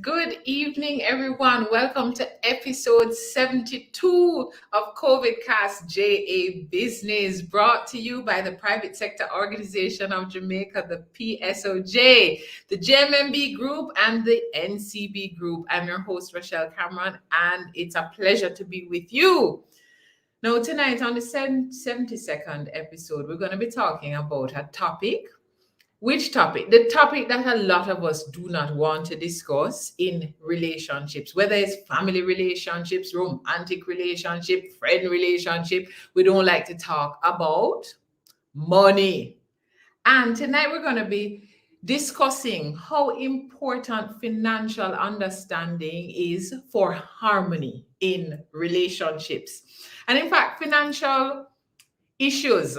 Good evening, everyone. Welcome to episode 72 of CovidCastJA Business, brought to you by the Private Sector Organization of Jamaica, the PSOJ, the JMMB Group, and the NCB Group. I'm your host, Rochelle Cameron, and it's a pleasure to be with you. Now, tonight on the 72nd episode, we're going to be talking about a topic. Which topic? The topic that a lot of us do not want to discuss in relationships, whether it's family relationships, romantic relationship, friend relationship. We don't like to talk about money. And tonight we're going to be discussing how important financial understanding is for harmony in relationships. And in fact, financial issues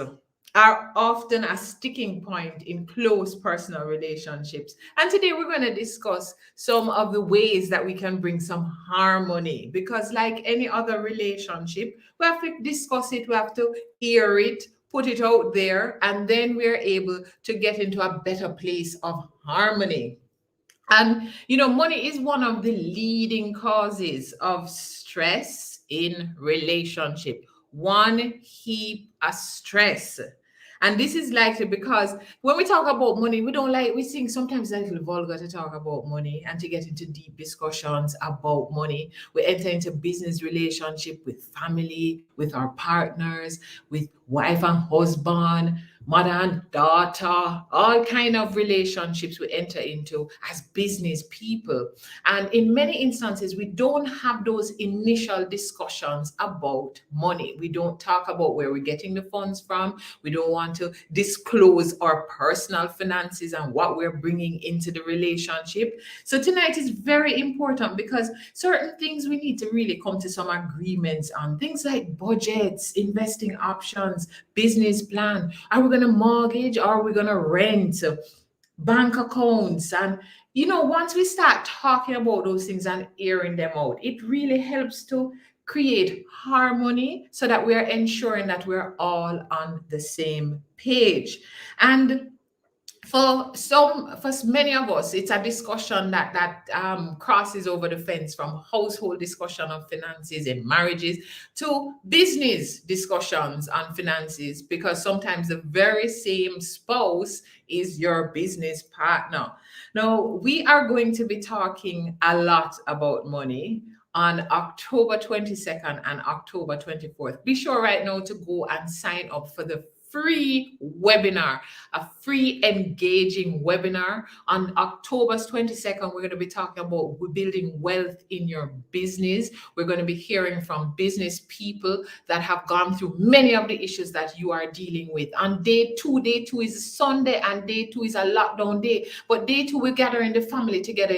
are often a sticking point in close personal relationships. And today we're going to discuss some of the ways that we can bring some harmony, because like any other relationship, we have to discuss it, we have to air it, put it out there, and then we're able to get into a better place of harmony. And money is one of the leading causes of stress in relationship. One heap of stress. And this is likely because when we talk about money, we think sometimes it's a little vulgar to talk about money and to get into deep discussions about money. We enter into business relationship with family, with our partners, with wife and husband, mother and daughter, all kind of relationships we enter into as business people. And in many instances, we don't have those initial discussions about money. We don't talk about where we're getting the funds from. We don't want to disclose our personal finances and what we're bringing into the relationship. So tonight is very important because certain things we need to really come to some agreements on. Things like budgets, investing options, business plan. Are we going to mortgage or are we going to rent? Bank accounts. And once we start talking about those things and airing them out, it really helps to create harmony so that we're ensuring that we're all on the same page. And for many of us, it's a discussion that crosses over the fence from household discussion of finances in marriages to business discussions on finances, because sometimes the very same spouse is your business partner. Now, we are going to be talking a lot about money on October 22nd and October 24th. Be sure right now to go and sign up for the free webinar, a free engaging webinar. On October 22nd, we're going to be talking about building wealth in your business. We're going to be hearing from business people that have gone through many of the issues that you are dealing with. On day two is Sunday and day 2 is a lockdown day. But day 2, we're gathering the family together,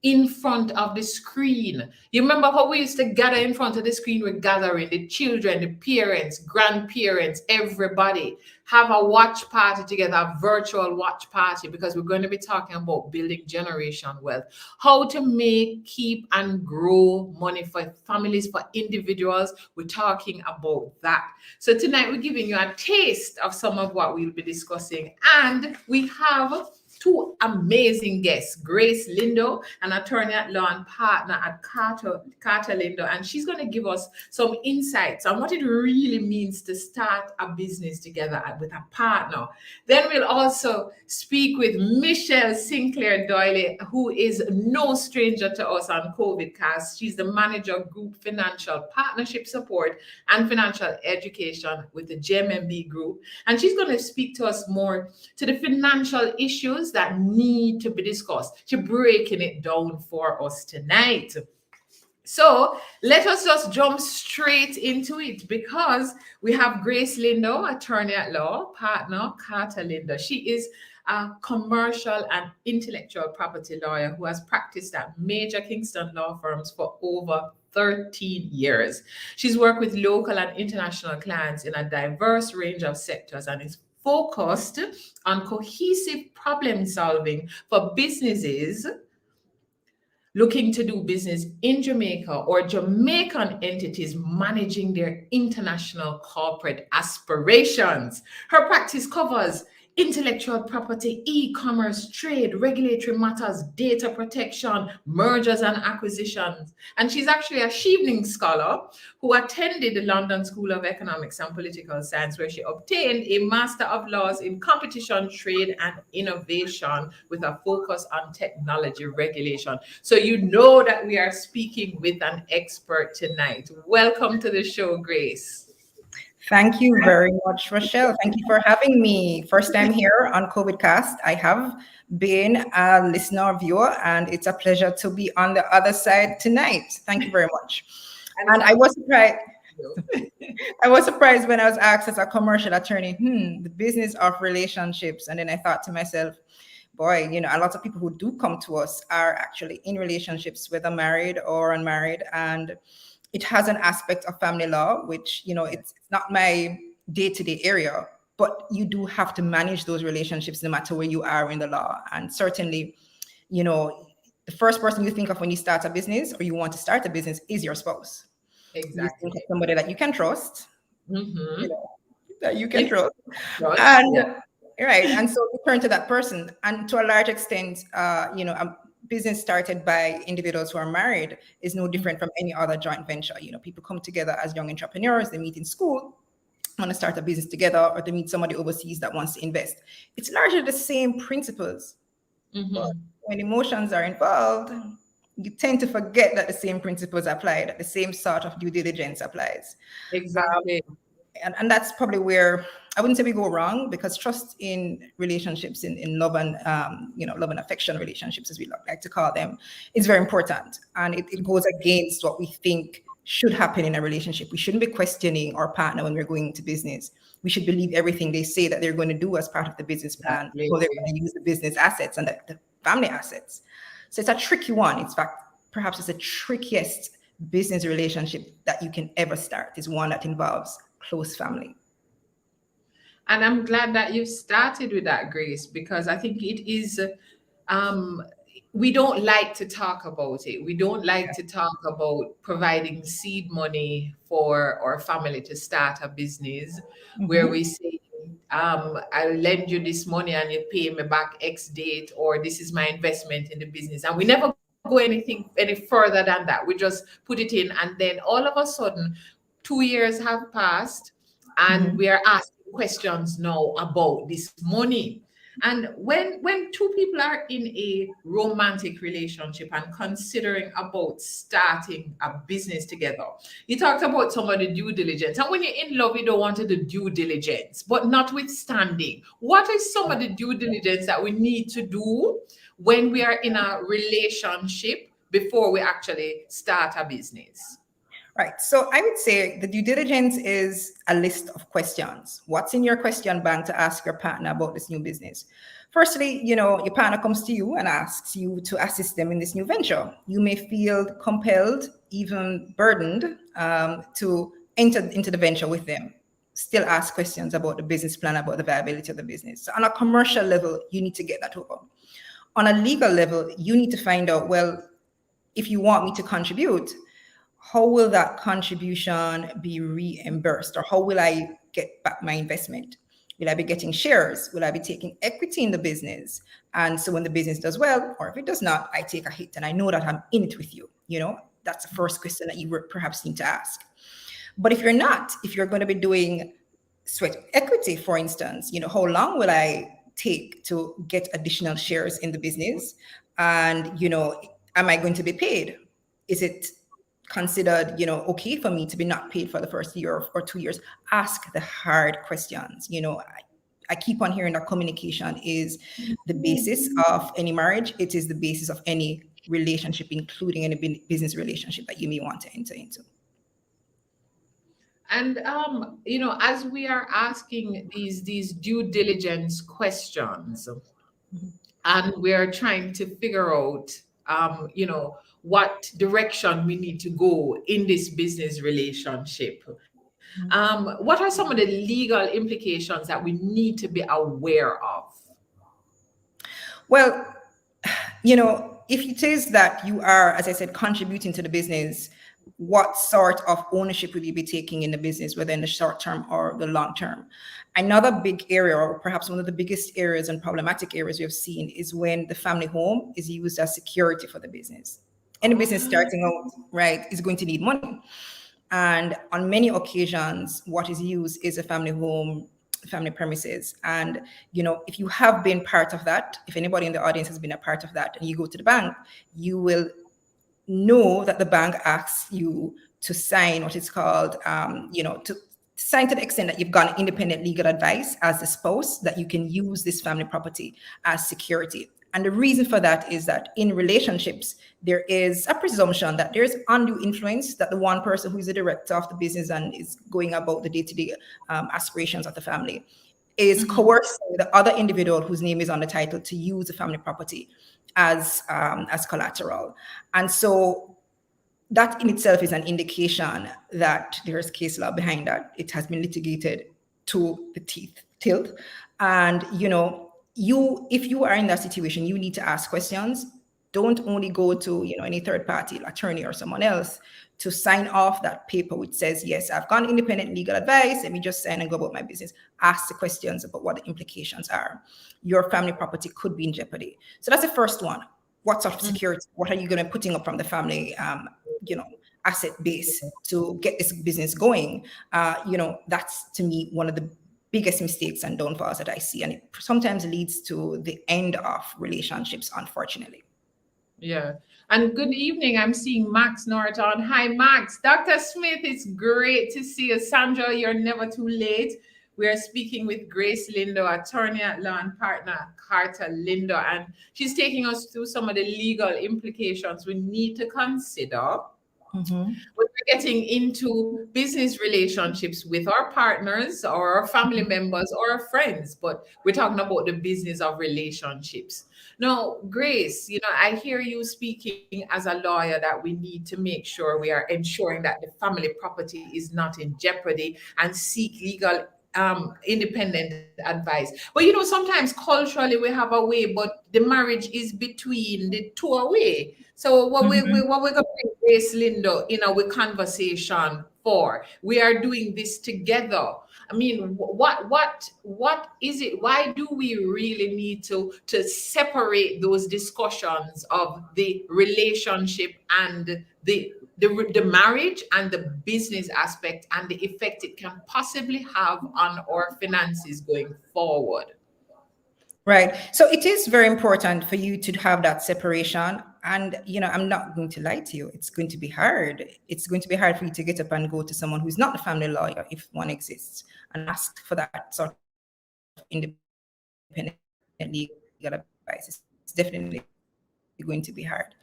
in front of the screen. You remember how we used to gather in front of the screen? We're gathering the children, the parents, grandparents, everybody. Have a watch party together, a virtual watch party, because we're going to be talking about building generation wealth. How to make, keep, and grow money for families, for individuals. We're talking about that. So tonight we're giving you a taste of some of what we'll be discussing. And we have 2 amazing guests, Grace Lindo, an attorney at law and partner at Carter Lindo, and she's going to give us some insights on what it really means to start a business together with a partner. Then we'll also speak with Michelle Sinclair Doyley, who is no stranger to us on CovidCast. She's the manager of Group Financial Partnership Support and Financial Education with the JMMB Group, and she's going to speak to us more to the financial issues that need to be discussed. She's breaking it down for us tonight. So let us just jump straight into it, because we have Grace Lindo, attorney at law, partner Carter Lindo. She is a commercial and intellectual property lawyer who has practiced at major Kingston law firms for over 13 years. She's worked with local and international clients in a diverse range of sectors and is focused on cohesive problem solving for businesses looking to do business in Jamaica or Jamaican entities managing their international corporate aspirations. Her practice covers intellectual property, e-commerce, trade, regulatory matters, data protection, mergers and acquisitions. And she's actually a Chevening scholar who attended the London School of Economics and Political Science, where she obtained a Master of Laws in Competition, Trade and Innovation with a focus on technology regulation. So you know that we are speaking with an expert tonight. Welcome to the show, Grace. Thank you very much, Rochelle. Thank you for having me. First time here on CovidCast. I have been a listener or viewer, and it's a pleasure to be on the other side tonight. Thank you very much. And I was surprised. I was surprised when I was asked as a commercial attorney, the business of relationships. And then I thought to myself, boy, a lot of people who do come to us are actually in relationships, whether married or unmarried. And it has an aspect of family law, which, it's not my day-to-day area, but you do have to manage those relationships no matter where you are in the law. And certainly, the first person you think of when you start a business or you want to start a business is your spouse. Exactly. You think of somebody that you can trust, that you can trust. Right. And so you turn to that person. And to a large extent, a business started by individuals who are married is no different from any other joint venture. People come together as young entrepreneurs, they meet in school, want to start a business together, or they meet somebody overseas that wants to invest. It's largely the same principles. But when emotions are involved, you tend to forget that the same principles apply, that the same sort of due diligence applies. Exactly. And that's probably where I wouldn't say we go wrong, because trust in relationships, in love and love and affection relationships, as we like to call them, is very important. And it goes against what we think should happen in a relationship. We shouldn't be questioning our partner when we're going into business. We should believe everything they say that they're going to do as part of the business plan, or they're going to use the business assets and the family assets. So it's a tricky one. In fact, perhaps it's the trickiest business relationship that you can ever start, is one that involves close family. And I'm glad that you started with that, Grace, because I think it is, we don't like to talk about it. We don't like to talk about providing seed money for our family to start a business, where we say, I'll lend you this money and you pay me back X date, or this is my investment in the business. And we never go any further than that. We just put it in, and then all of a sudden 2 years have passed, and we are asking questions now about this money. And when two people are in a romantic relationship and considering about starting a business together, you talked about some of the due diligence. And when you're in love, you don't want to do due diligence. But notwithstanding, what is some of the due diligence that we need to do when we are in a relationship before we actually start a business? Right. So I would say the due diligence is a list of questions. What's in your question bank to ask your partner about this new business? Firstly, your partner comes to you and asks you to assist them in this new venture. You may feel compelled, even burdened, to enter into the venture with them. Still ask questions about the business plan, about the viability of the business. So on a commercial level, you need to get that over. On a legal level, you need to find out, well, if you want me to contribute, how will that contribution be reimbursed, or how will I get back my investment? Will I be getting shares? Will I be taking equity in the business? And so when the business does well, or if it does not, I take a hit and I know that I'm in it with you. That's the first question that you perhaps need to ask. But if you're not, if you're going to be doing sweat equity, for instance, how long will I take to get additional shares in the business? And, am I going to be paid? Is it considered, okay for me to be not paid for the first year or 2 years? Ask the hard questions. I keep on hearing that communication is the basis of any marriage. It is the basis of any relationship, including any business relationship that you may want to enter into. And as we are asking these due diligence questions, and we are trying to figure out what direction we need to go in this business relationship. What are some of the legal implications that we need to be aware of? Well, if it is that you are, as I said, contributing to the business, what sort of ownership will you be taking in the business, whether in the short term or the long term. Another big area, or perhaps one of the biggest areas and problematic areas we have seen, is when the family home is used as security for the business. Any business starting out, right, is going to need money. And on many occasions, what is used is a family home, family premises. And, if you have been part of that, if anybody in the audience has been a part of that, and you go to the bank, you will know that the bank asks you to sign what is called, to sign to the extent that you've gotten independent legal advice as a spouse that you can use this family property as security. And the reason for that is that in relationships, there is a presumption that there's undue influence, that the one person who is the director of the business and is going about the day-to-day aspirations of the family is coercing the other individual whose name is on the title to use the family property as collateral. And so that in itself is an indication that there's case law behind that. It has been litigated to the tilt. And, if you are in that situation, you need to ask questions. Don't only go to, any third party attorney or someone else to sign off that paper which says, yes, I've gone independent legal advice, let me just sign and go about my business. Ask the questions about what the implications are. Your family property could be in jeopardy. So that's the first one. What sort of security? What are you going to be putting up from the family, asset base to get this business going? That's, to me, one of the biggest mistakes and downfalls that I see. And it sometimes leads to the end of relationships, unfortunately. Yeah. And good evening. I'm seeing Max Norton. Hi, Max. Dr. Smith, it's great to see you. Sandra, you're never too late. We are speaking with Grace Lindo, attorney at law and partner Carter Lindo, and she's taking us through some of the legal implications we need to consider when we're getting into business relationships with our partners or our family members or our friends, but we're talking about the business of relationships. Now, Grace, I hear you speaking as a lawyer that we need to make sure we are ensuring that the family property is not in jeopardy and seek legal independent advice. But sometimes culturally we have a way, but the marriage is between the two away. So what we're going to bring Grace Lindo in our conversation for, we are doing this together. I mean, what is it? Why do we really need to separate those discussions of the relationship and the marriage and the business aspect and the effect it can possibly have on our finances going forward? Right. So it is very important for you to have that separation. And, I'm not going to lie to you. It's going to be hard. It's going to be hard for you to get up and go to someone who's not a family lawyer, if one exists, and ask for that sort of independent legal advice. It's definitely going to be hard.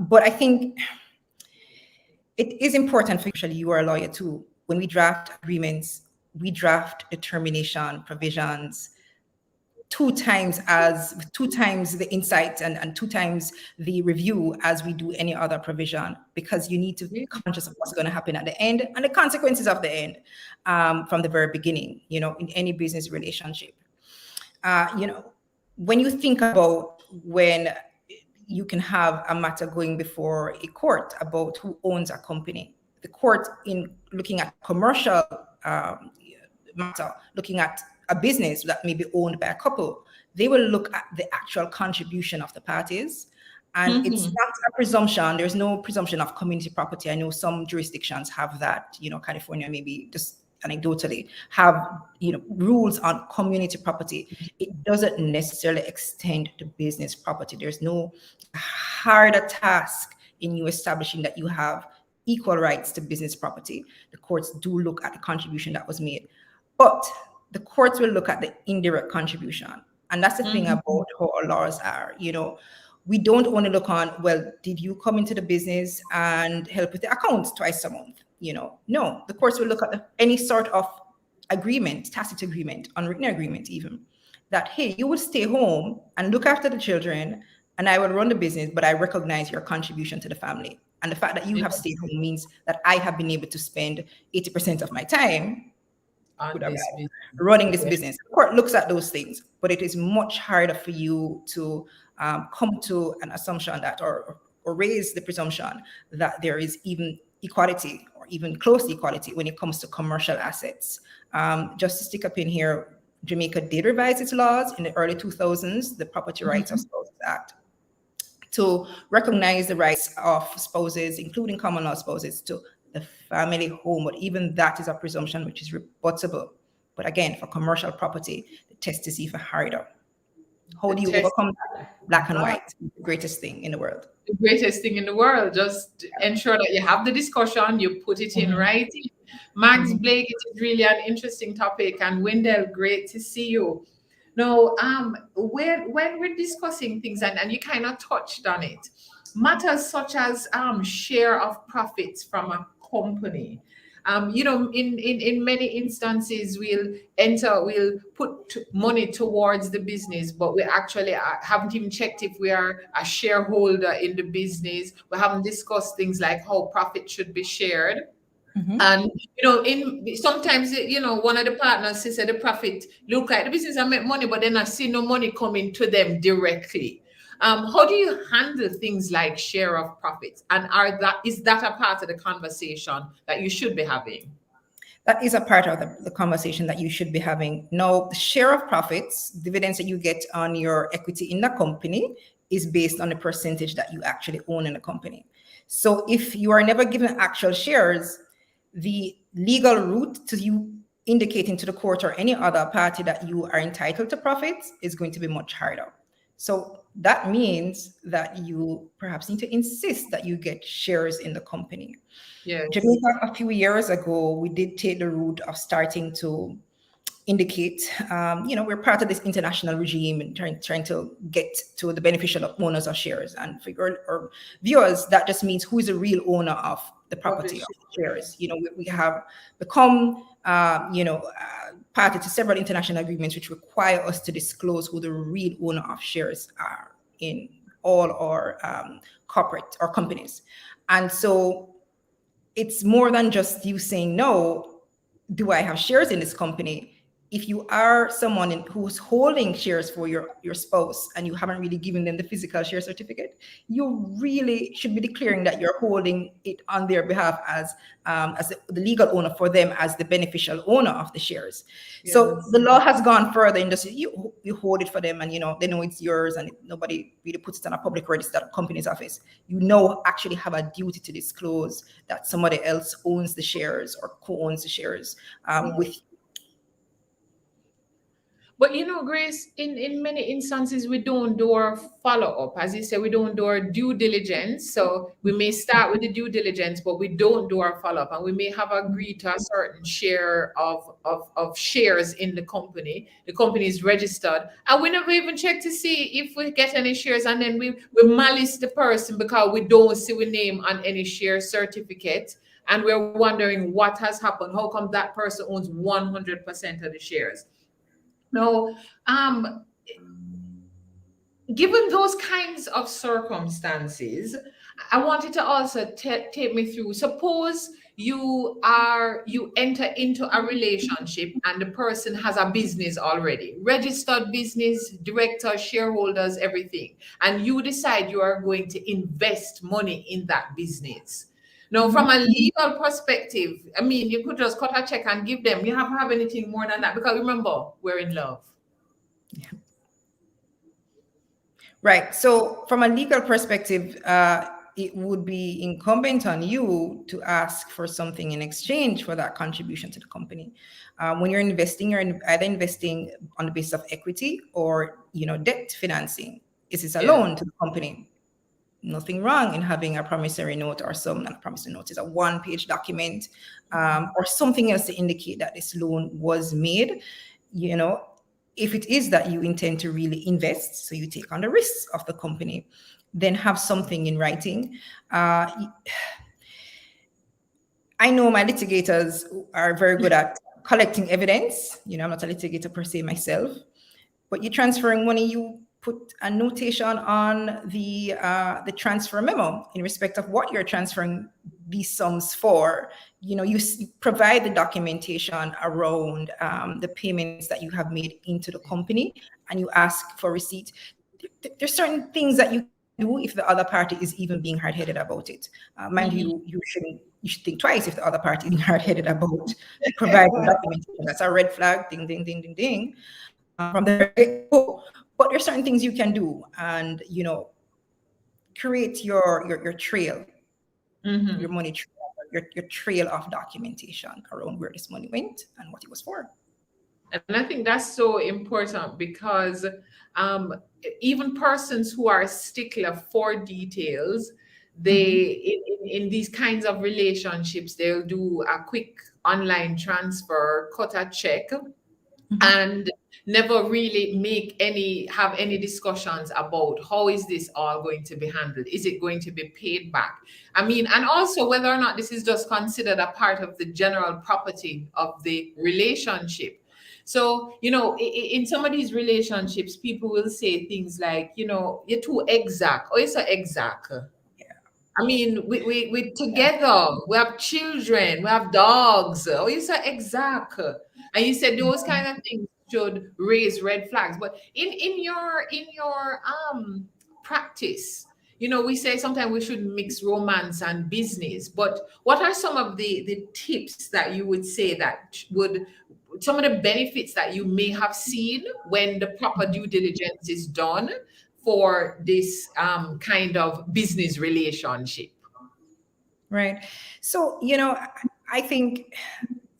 But I think it is important for you are a lawyer too. When we draft agreements, we draft determination provisions two times the insight and two times the review as we do any other provision, because you need to be conscious of what's going to happen at the end and the consequences of the end from the very beginning, in any business relationship. When you think about when you can have a matter going before a court about who owns a company, the court, in looking at commercial matter, looking at a business that may be owned by a couple, they will look at the actual contribution of the parties. And it's not a presumption. There's no presumption of community property. I know some jurisdictions have that, California maybe just anecdotally have, rules on community property. It doesn't necessarily extend to business property. There's no harder task in you establishing that you have equal rights to business property. The courts do look at the contribution that was made, but the courts will look at the indirect contribution. And that's the thing about how our laws are. We don't only look on, well, did you come into the business and help with the accounts twice a month? No, the courts will look at any sort of agreement, tacit agreement, unwritten agreement even, that, hey, you will stay home and look after the children and I will run the business, but I recognize your contribution to the family. And the fact that you have stayed home means that I have been able to spend 80% of my time running this business. The court looks at those things, but it is much harder for you to come to an assumption that, or raise the presumption that there is even equality or even close to equality when it comes to commercial assets. Just to stick up in here, Jamaica did revise its laws in the early 2000s, the Property Rights of Spouses Act, to recognize the rights of spouses, including common law spouses, to the family home. But even that is a presumption which is rebuttable. But again, for commercial property, the test is even harder. How do you overcome that? Black and white, the greatest thing in the world. The greatest thing in the world. Just ensure that you have the discussion, you put it in writing. Max Blake, it is really an interesting topic. And Wendell, great to see you. Now, when we're discussing things, and you kind of touched on it, matters such as share of profits from a company. In many instances, we'll put money towards the business, but we actually haven't even checked if we are a shareholder in the business. We haven't discussed things like how profit should be shared. And sometimes one of the partners says the profit look like the business and make money, but then I see no money coming to them directly. How do you handle things like share of profits? And is that a part of the conversation that you should be having? That is a part of the conversation that you should be having. Now, the share of profits, dividends that you get on your equity in the company, is based on the percentage that you actually own in the company. So if you are never given actual shares, the legal route to you indicating to the court or any other party that you are entitled to profits is going to be much harder. So that means that you perhaps need to insist that you get shares in the company. Yes. Jamaica, a few years ago, we did take the route of starting to indicate, we're part of this international regime and trying to get to the beneficial owners of shares. And for our viewers, that just means who is the real owner of the property of shares. We have become, party to several international agreements which require us to disclose who the real owner of shares are in all our corporate or companies. And so it's more than just you saying, no, do I have shares in this company? If you are someone who's holding shares for your spouse and you haven't really given them the physical share certificate, you really should be declaring that you're holding it on their behalf as the legal owner for them as the beneficial owner of the shares. Yes. So the law has gone further in just you hold it for them, and they know it's yours, and nobody really puts it on a public register at company's office. Actually have a duty to disclose that somebody else owns the shares or co-owns the shares with. But Grace, in many instances, we don't do our follow-up. As you say, we don't do our due diligence. So we may start with the due diligence, but we don't do our follow-up. And we may have agreed to a certain share of shares in the company. The company is registered. And we never even check to see if we get any shares. And then we malice the person because we don't see we name on any share certificate. And we're wondering what has happened. How come that person owns 100% of the shares? No, given those kinds of circumstances, I wanted to also take me through. Suppose you enter into a relationship and the person has a business already, registered business, directors, shareholders, everything, and you decide you are going to invest money in that business. Now, from a legal perspective, you could just cut a check and give them. You don't have anything more than that, because remember, we're in love. Yeah. Right. So from a legal perspective, it would be incumbent on you to ask for something in exchange for that contribution to the company. When you're investing, you're either investing on the basis of equity or, debt financing. Is this a loan to the company? Nothing wrong in having a promissory note or not a promissory note. It's a one-page document or something else to indicate that this loan was made. If it is that you intend to really invest, so you take on the risks of the company, then have something in writing. I know my litigators are very good at collecting evidence. I'm not a litigator per se myself, but you're transferring money, you put a notation on the transfer memo in respect of what you're transferring these sums for. You provide the documentation around the payments that you have made into the company, and you ask for receipt. There's certain things that you do if the other party is even being hard-headed about it. Mind you, you should think twice if the other party is hard-headed about providing documentation. That's a red flag, ding, ding, ding, ding, ding, from the very get-go. But there's certain things you can do, and create your trail, your money trail, your trail of documentation around where this money went and what it was for. And I think that's so important because even persons who are stickler for details, they in these kinds of relationships, they'll do a quick online transfer, cut a check, and never really have any discussions about how is this all going to be handled? Is it going to be paid back? I mean, and also whether or not this is just considered a part of the general property of the relationship. So, in some of these relationships, people will say things like, you're too exact, or you're so exact. I mean, we together, we have children, we have dogs, or you're so exact. And you said those kind of things should raise red flags. But in your practice, we say sometimes we should mix romance and business. But what are some of the tips that you would say that some of the benefits that you may have seen when the proper due diligence is done for this kind of business relationship? Right. So, I think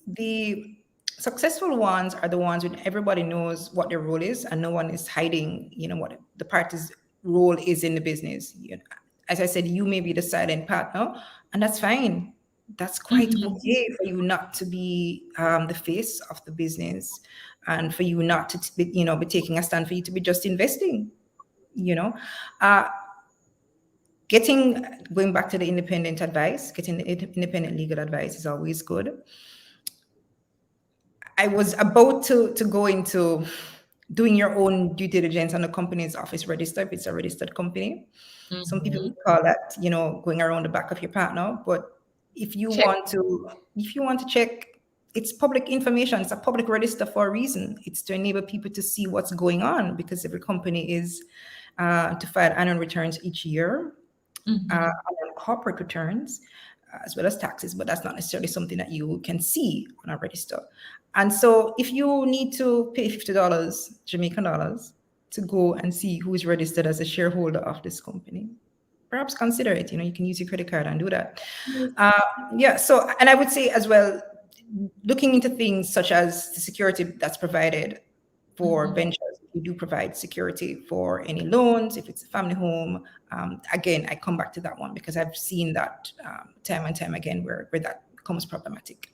the successful ones are the ones when everybody knows what their role is and no one is hiding, what the party's role is in the business. As I said, you may be the silent partner, and that's fine. That's quite okay for you not to be the face of the business, and for you not to be taking a stand, for you to be just investing. Going back to the independent advice, getting the independent legal advice is always good. I was about to go into doing your own due diligence on the company's office register if it's a registered company. Some people would call that, going around the back of your partner. But if you want to check, it's public information. It's a public register for a reason. It's to enable people to see what's going on, because every company is to file annual returns each year, annual corporate returns, as well as taxes. But that's not necessarily something that you can see on a register. And so if you need to pay $50 Jamaican dollars to go and see who is registered as a shareholder of this company, perhaps consider it. You can use your credit card and do that. So, and I would say as well, looking into things such as the security that's provided for ventures. We do provide security for any loans, if it's a family home. Again, I come back to that one because I've seen that time and time again where that becomes problematic.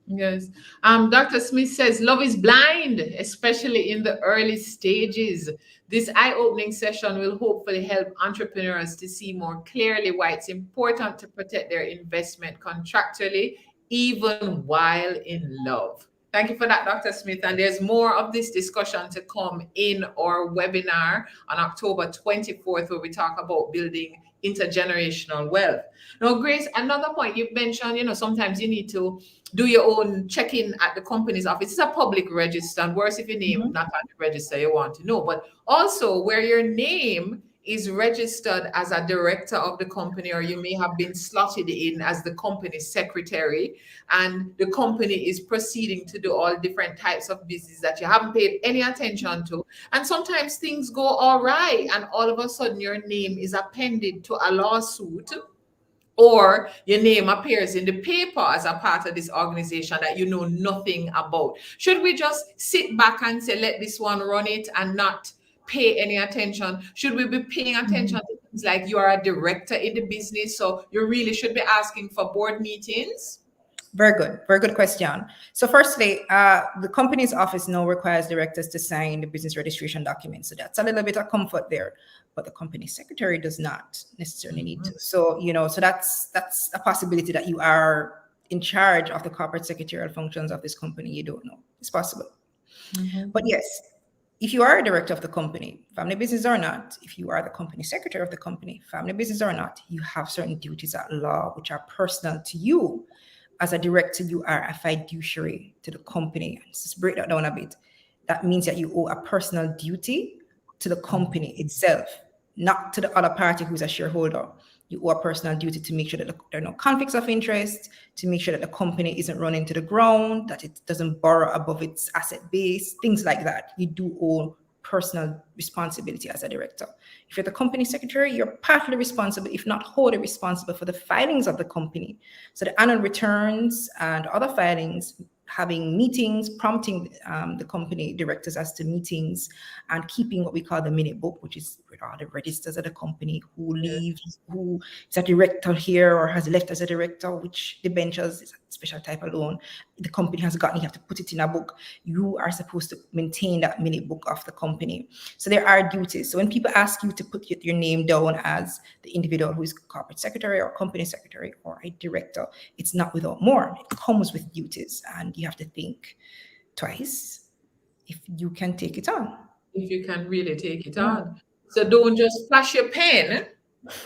Yes. Dr. Smith says, love is blind, especially in the early stages. This eye-opening session will hopefully help entrepreneurs to see more clearly why it's important to protect their investment contractually, even while in love. Thank you for that, Dr. Smith. And there's more of this discussion to come in our webinar on October 24th, where we talk about building intergenerational wealth. Now, Grace, another point you mentioned, sometimes you need to do your own check-in at the company's office. It's a public register, and worse if your name not on the register, you want to know. But also where your name is registered as a director of the company, or you may have been slotted in as the company's secretary, and the company is proceeding to do all different types of business that you haven't paid any attention to. And sometimes things go all right, and all of a sudden your name is appended to a lawsuit, or your name appears in the paper as a part of this organization that you know nothing about. Should we just sit back and say, let this one run it and not pay any attention? Should we be paying attention to things like you are a director in the business, so you really should be asking for board meetings? Very good question. So firstly, the company's office now requires directors to sign the business registration documents. So that's a little bit of comfort there, but the company secretary does not necessarily need to. So, so that's a possibility that you are in charge of the corporate secretarial functions of this company. You don't know. It's possible. But yes, if you are a director of the company, family business or not, if you are the company secretary of the company, family business or not, you have certain duties at law which are personal to you. As a director, you are a fiduciary to the company. Let's just break that down a bit. That means that you owe a personal duty to the company itself. not to the other party who's a shareholder. You owe a personal duty to make sure that there are no conflicts of interest, to make sure that the company isn't run into the ground, that it doesn't borrow above its asset base, things like that. You do owe personal responsibility as a director. If you're the company secretary, you're partly responsible, if not wholly responsible, for the filings of the company. So the annual returns and other filings, having meetings, prompting the company directors as to meetings, and keeping what we call the minute book, which is the registers of the company, who leaves, who is a director here or has left as a director, which debentures is a special type of loan the company has gotten. You have to put it in a book. You are supposed to maintain that minute book of the company. So there are duties. So when people ask you to put your name down as the individual who is corporate secretary or company secretary or a director, it's not without more. It comes with duties, and you have to think twice if you can take it on. If you can really take it on. So don't just flash your pen.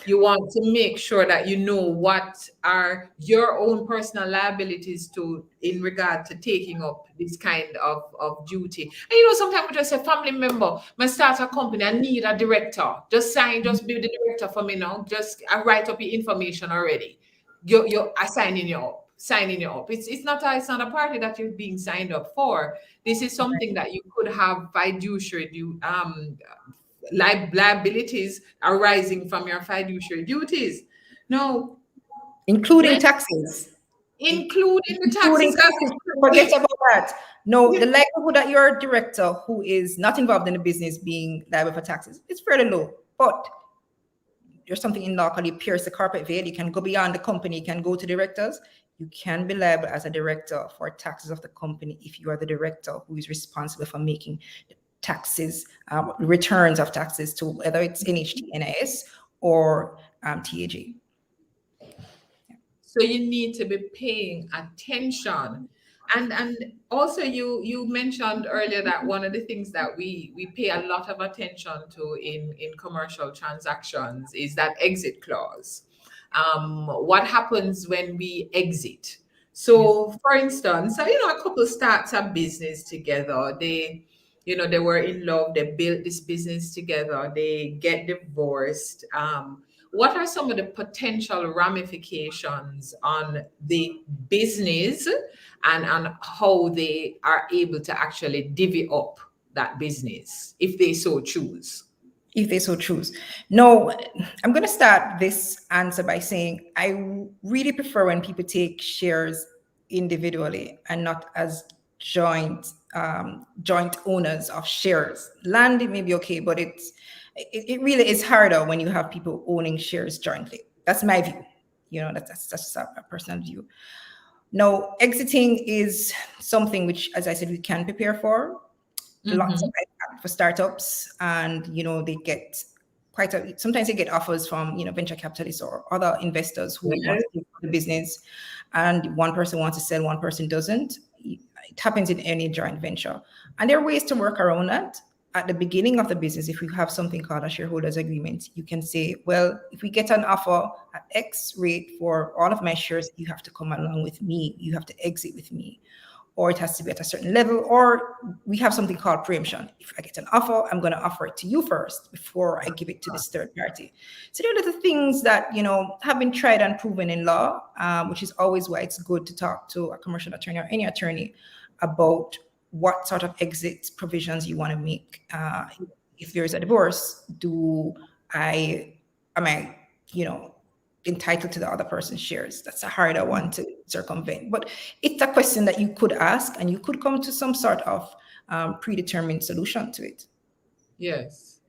You want to make sure that you know what are your own personal liabilities in regard to taking up this kind of duty. And sometimes we just say, family member, I start a company, I need a director. Just be the director for me now. Just write up your information already. You're signing you up. It's not a party that you're being signed up for. This is something that you could have fiduciary liabilities arising from your fiduciary duties. No. Including taxes. Including the taxes. Forget about that. No, the likelihood that you're a director who is not involved in the business being liable for taxes is fairly low. But there's something in law called you pierce the carpet veil. You can go beyond the company, you can go to directors. You can be liable as a director for taxes of the company if you are the director who is responsible for making taxes, returns of taxes to whether it's NHT, NIS, or TAG. So you need to be paying attention. And also you mentioned earlier that one of the things that we pay a lot of attention to in commercial transactions is that exit clause. What happens when we exit? So for instance, a couple starts a business together. They were in love, they built this business together, they get divorced. What are some of the potential ramifications on the business and on how they are able to actually divvy up that business if they so choose? If they so choose. No, I'm going to start this answer by saying I really prefer when people take shares individually and not as joint owners of shares. Land, it may be okay, but it really is harder when you have people owning shares jointly. That's my view. That's just a personal view. Now, exiting is something which, as I said, we can prepare for. Lots of for startups, and they get sometimes they get offers from venture capitalists or other investors who want to take the business, and one person wants to sell, one person doesn't. It happens in any joint venture, and there are ways to work around that. At the beginning of the business, if we have something called a shareholders agreement, you can say, well, if we get an offer at X rate for all of my shares, you have to come along with me, you have to exit with me, or it has to be at a certain level, or we have something called preemption. If I get an offer, I'm going to offer it to you first before I give it to this third party. So there are little things that have been tried and proven in law, which is always why it's good to talk to a commercial attorney or any attorney about what sort of exit provisions you want to make. If there's a divorce, am I entitled to the other person's shares? That's a harder one to circumvent, but it's a question that you could ask, and you could come to some sort of predetermined solution to it. Yes.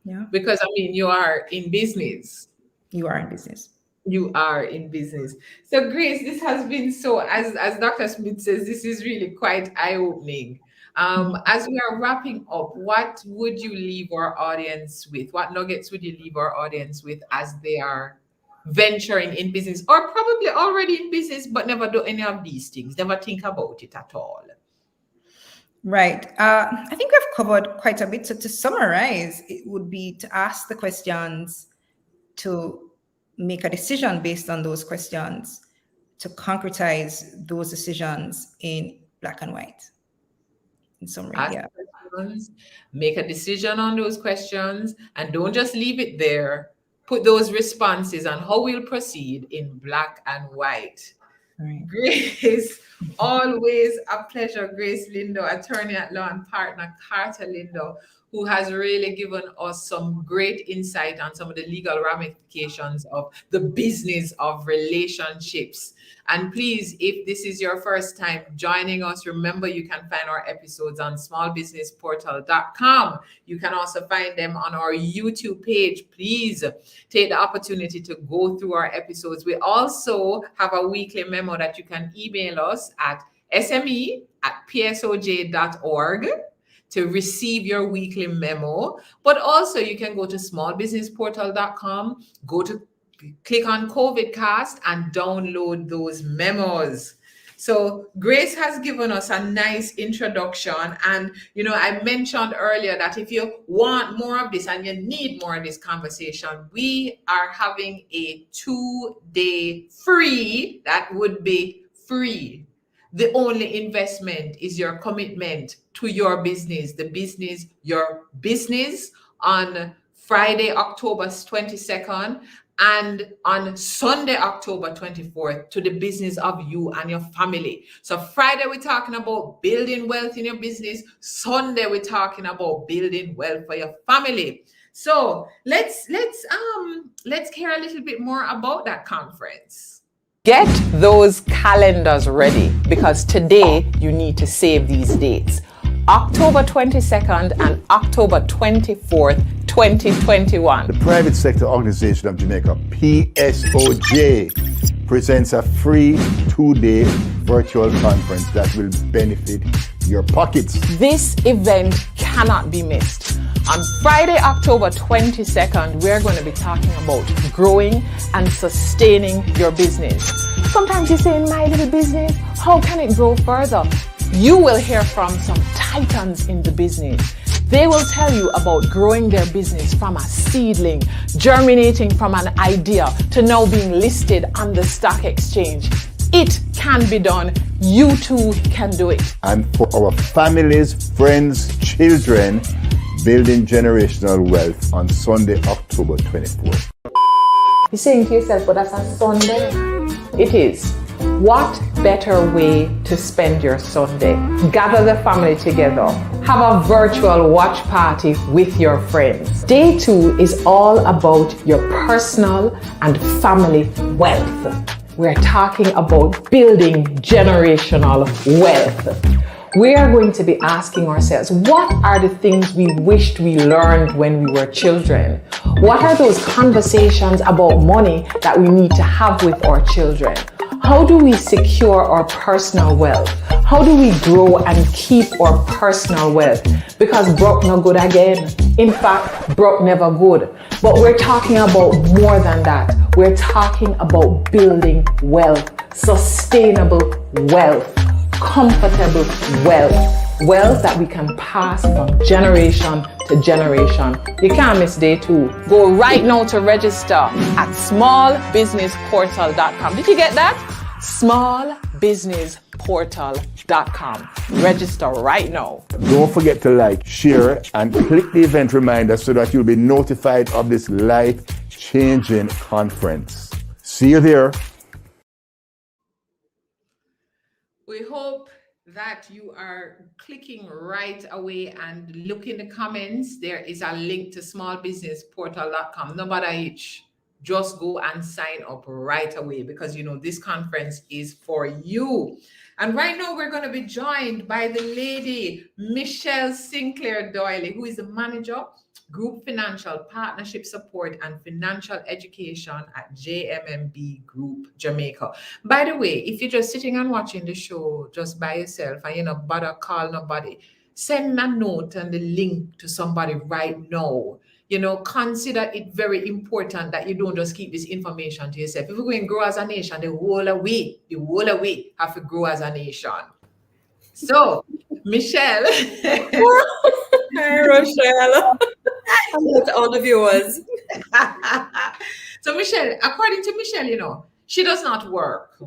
Yeah. Because you are in business. You are in business. You are in business. So Grace, this has been so, as Dr. Smith says, this is really quite eye-opening. As we are wrapping up, what would you leave our audience with? What nuggets would you leave our audience with as they are venturing in business, or probably already in business but never do any of these things, never think about it at all? Right. I think we've covered quite a bit. So to summarize, it would be to ask the questions, to make a decision based on those questions, to concretize those decisions in black and white. In summary, Ask yeah. questions, make a decision on those questions, and don't just leave it there. Put those responses on how we'll proceed in black and white. Right. Grace, always a pleasure. Grace Lindo, attorney at law and partner Carter Lindo, who has really given us some great insight on some of the legal ramifications of the business of relationships. And please, if this is your first time joining us, remember you can find our episodes on smallbusinessportal.com. You can also find them on our YouTube page. Please take the opportunity to go through our episodes. We also have a weekly memo that you can email us at sme@psoj.org to receive your weekly memo. But also you can go to smallbusinessportal.com, click on CovidCast and download those memos. So Grace has given us a nice introduction. And, I mentioned earlier that if you want more of this and you need more of this conversation, we are having a 2-day free, that would be free. The only investment is your commitment to your business, your business on Friday, October 22nd, and on Sunday, October 24th, to the business of you and your family. So Friday, we're talking about building wealth in your business. Sunday, we're talking about building wealth for your family. So let's hear a little bit more about that conference. Get those calendars ready, because today you need to save these dates. October 22nd and October 24th, 2021. The Private Sector Organization of Jamaica, PSOJ, presents a free 2-day virtual conference that will benefit your pockets. This event cannot be missed. On Friday, October 22nd, we're going to be talking about growing and sustaining your business. Sometimes you say, in my little business, how can it grow further? You will hear from some titans in the business. They will tell you about growing their business from a seedling, germinating from an idea to now being listed on the stock exchange. It can be done. You too can do it. And for our families, friends, children, building generational wealth on Sunday, October 24th. You're saying to yourself, but that's on Sunday. It is. What better way to spend your Sunday? Gather the family together. Have a virtual watch party with your friends. Day 2 is all about your personal and family wealth. We're talking about building generational wealth. We are going to be asking ourselves, what are the things we wished we learned when we were children? What are those conversations about money that we need to have with our children? How do we secure our personal wealth? How do we grow and keep our personal wealth? Because broke no good again. In fact, broke never good. But we're talking about more than that. We're talking about building wealth, sustainable wealth, comfortable wealth, wealth that we can pass from generation to generation. You can't miss day 2. Go right now to register at smallbusinessportal.com. Did you get that? Smallbusinessportal.com. Register right now. Don't forget to like, share, and click the event reminder so that you'll be notified of this life-changing conference. See you there. We hope that you are clicking right away and look in the comments. There is a link to smallbusinessportal.com. No matter which, just go and sign up right away, because this conference is for you. And right now we're going to be joined by the lady Michelle Sinclair Doyley, who is the manager, Group Financial Partnership Support and Financial Education at JMMB Group Jamaica. By the way, if you're just sitting and watching the show just by yourself and you don't bother call nobody, send a note and the link to somebody right now. Consider it very important that you don't just keep this information to yourself. If we're going to grow as a nation, the whole way have to grow as a nation. So, Michelle. Hi, Rochelle. Hello to all the viewers. So, Michelle, according to Michelle, she does not work.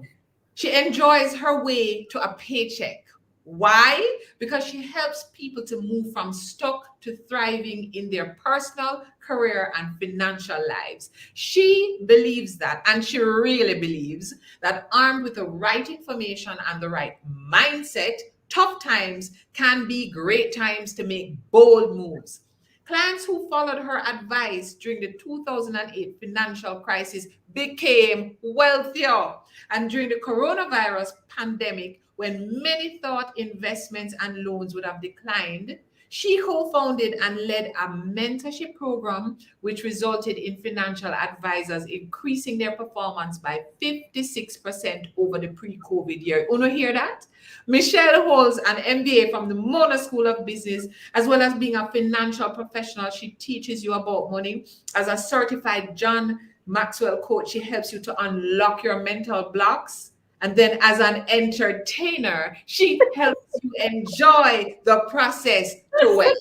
She enjoys her way to a paycheck. Why? Because she helps people to move from stuck to thriving in their personal, career, and financial lives. She believes that, and she really believes that armed with the right information and the right mindset, tough times can be great times to make bold moves. Clients who followed her advice during the 2008 financial crisis became wealthier. And during the coronavirus pandemic, when many thought investments and loans would have declined, she co founded and led a mentorship program which resulted in financial advisors increasing their performance by 56% over the pre COVID year. Uno hear that? Michelle holds an MBA from the Mona School of Business, as well as being a financial professional. She teaches you about money. As a certified John Maxwell coach, she helps you to unlock your mental blocks. And then as an entertainer, she helps you enjoy the process to wealth.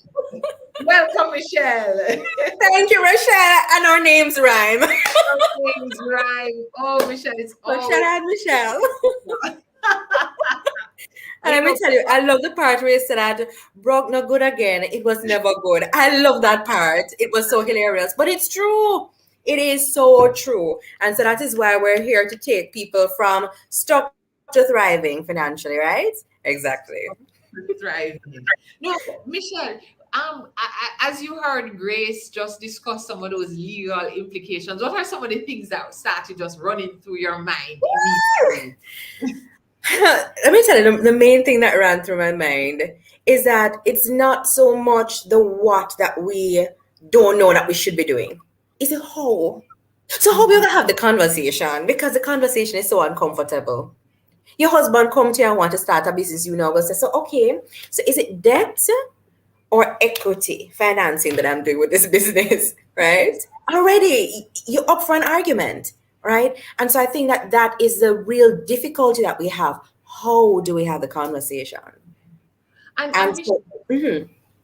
Welcome, Michelle. Thank you, Rochelle. And our names rhyme. Things rhyme. Oh, Michelle, it's all Rochelle and Michelle. And let me tell you, I love the part where you said that broke no good again. It was never good. I love that part. It was so hilarious. But it's true. It is so true. And so that is why we're here to take people from stuck to thriving financially, right? Exactly. thriving. No, Michelle, as you heard Grace just discuss some of those legal implications, what are some of the things that started just running through your mind immediately? Let me tell you, the main thing that ran through my mind is that it's not so much the what that we don't know that we should be doing. It's a how. So how we're going to have the conversation, because the conversation is so uncomfortable. Your husband come to you and want to start a business, you know, going to say, so okay, so is it debt or equity financing that I'm doing with this business, right? Already, you're up for an argument. Right. And so I think that is the real difficulty that we have. How do we have the conversation? And so,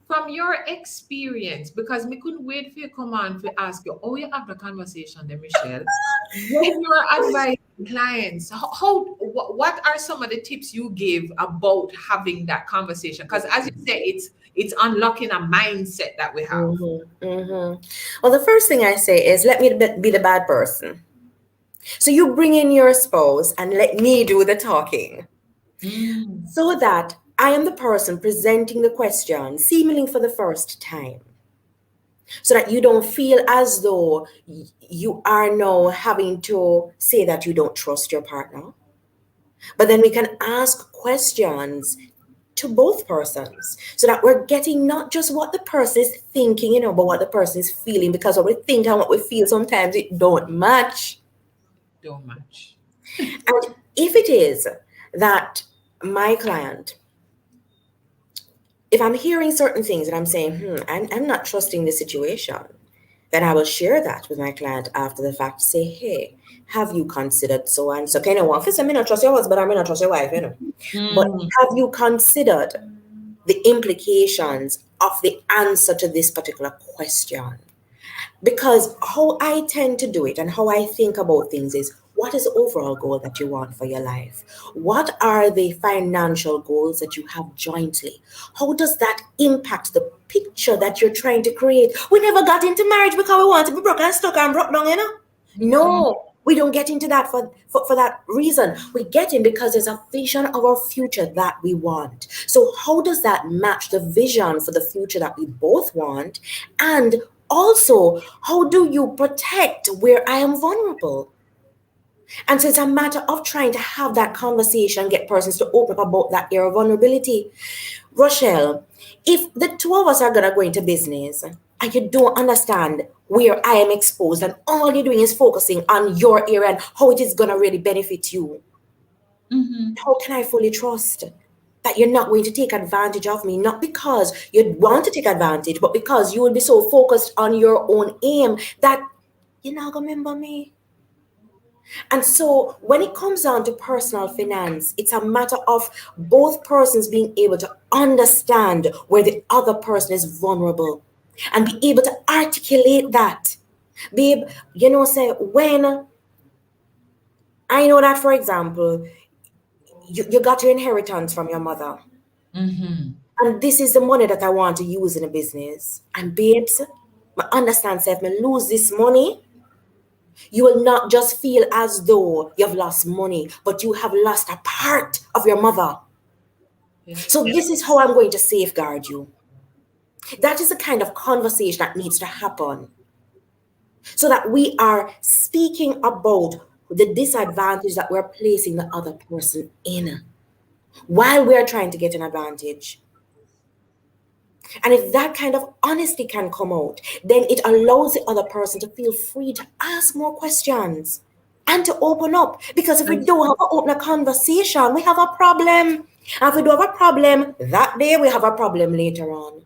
from your experience, because we couldn't wait for you to come on to ask you, oh, you have the conversation then, Michelle. When you're advising clients, what are some of the tips you give about having that conversation? Because as you say, it's unlocking a mindset that we have. Well, the first thing I say is let me be the bad person. So you bring in your spouse and let me do the talking so that I am the person presenting the question seemingly for the first time, so that you don't feel as though you are now having to say that you don't trust your partner. But then we can ask questions to both persons so that we're getting not just what the person is thinking, you know, but what the person is feeling, because what we think and what we feel sometimes it don't match. And if it is that my client, if I'm hearing certain things and I'm saying, I'm not trusting the situation, then I will share that with my client after the fact. Say, hey, have you considered so and so? Kind of one. First, I may not trust your husband, I may not trust your wife, you know. But have you considered the implications of the answer to this particular question? Because how I tend to do it and how I think about things is, what is the overall goal that you want for your life? What are the financial goals that you have jointly? How does that impact the picture that you're trying to create? We never got into marriage because we want to be broke and stuck and broke down, you know? No, we don't get into that for that reason. We get in because there's a vision of our future that we want. So how does that match the vision for the future that we both want? And also, how do you protect where I am vulnerable? And so it's a matter of trying to have that conversation, get persons to open up about that area of vulnerability. Rochelle, if the two of us are going to go into business and you don't understand where I am exposed and all you're doing is focusing on your area and how it is going to really benefit you, how can I fully trust that you're not going to take advantage of me? Not because you want to take advantage, but because you will be so focused on your own aim that you're not going to remember me. And so when it comes down to personal finance, it's a matter of both persons being able to understand where the other person is vulnerable and be able to articulate that. Babe, you know, say, when I know that, for example, you got your inheritance from your mother Mm-hmm. And this is the money that I want to use in a business. And babes, I understand, say if I lose this money, you will not just feel as though you've lost money, but you have lost a part of your mother. Yeah. So this is how I'm going to safeguard you. That is the kind of conversation that needs to happen, so that we are speaking about the disadvantage that we're placing the other person in while we're trying to get an advantage. And if that kind of honesty can come out, then it allows the other person to feel free to ask more questions and to open up. Because if we don't have an open conversation, we have a problem. And if we don't have a problem that day, we have a problem later on.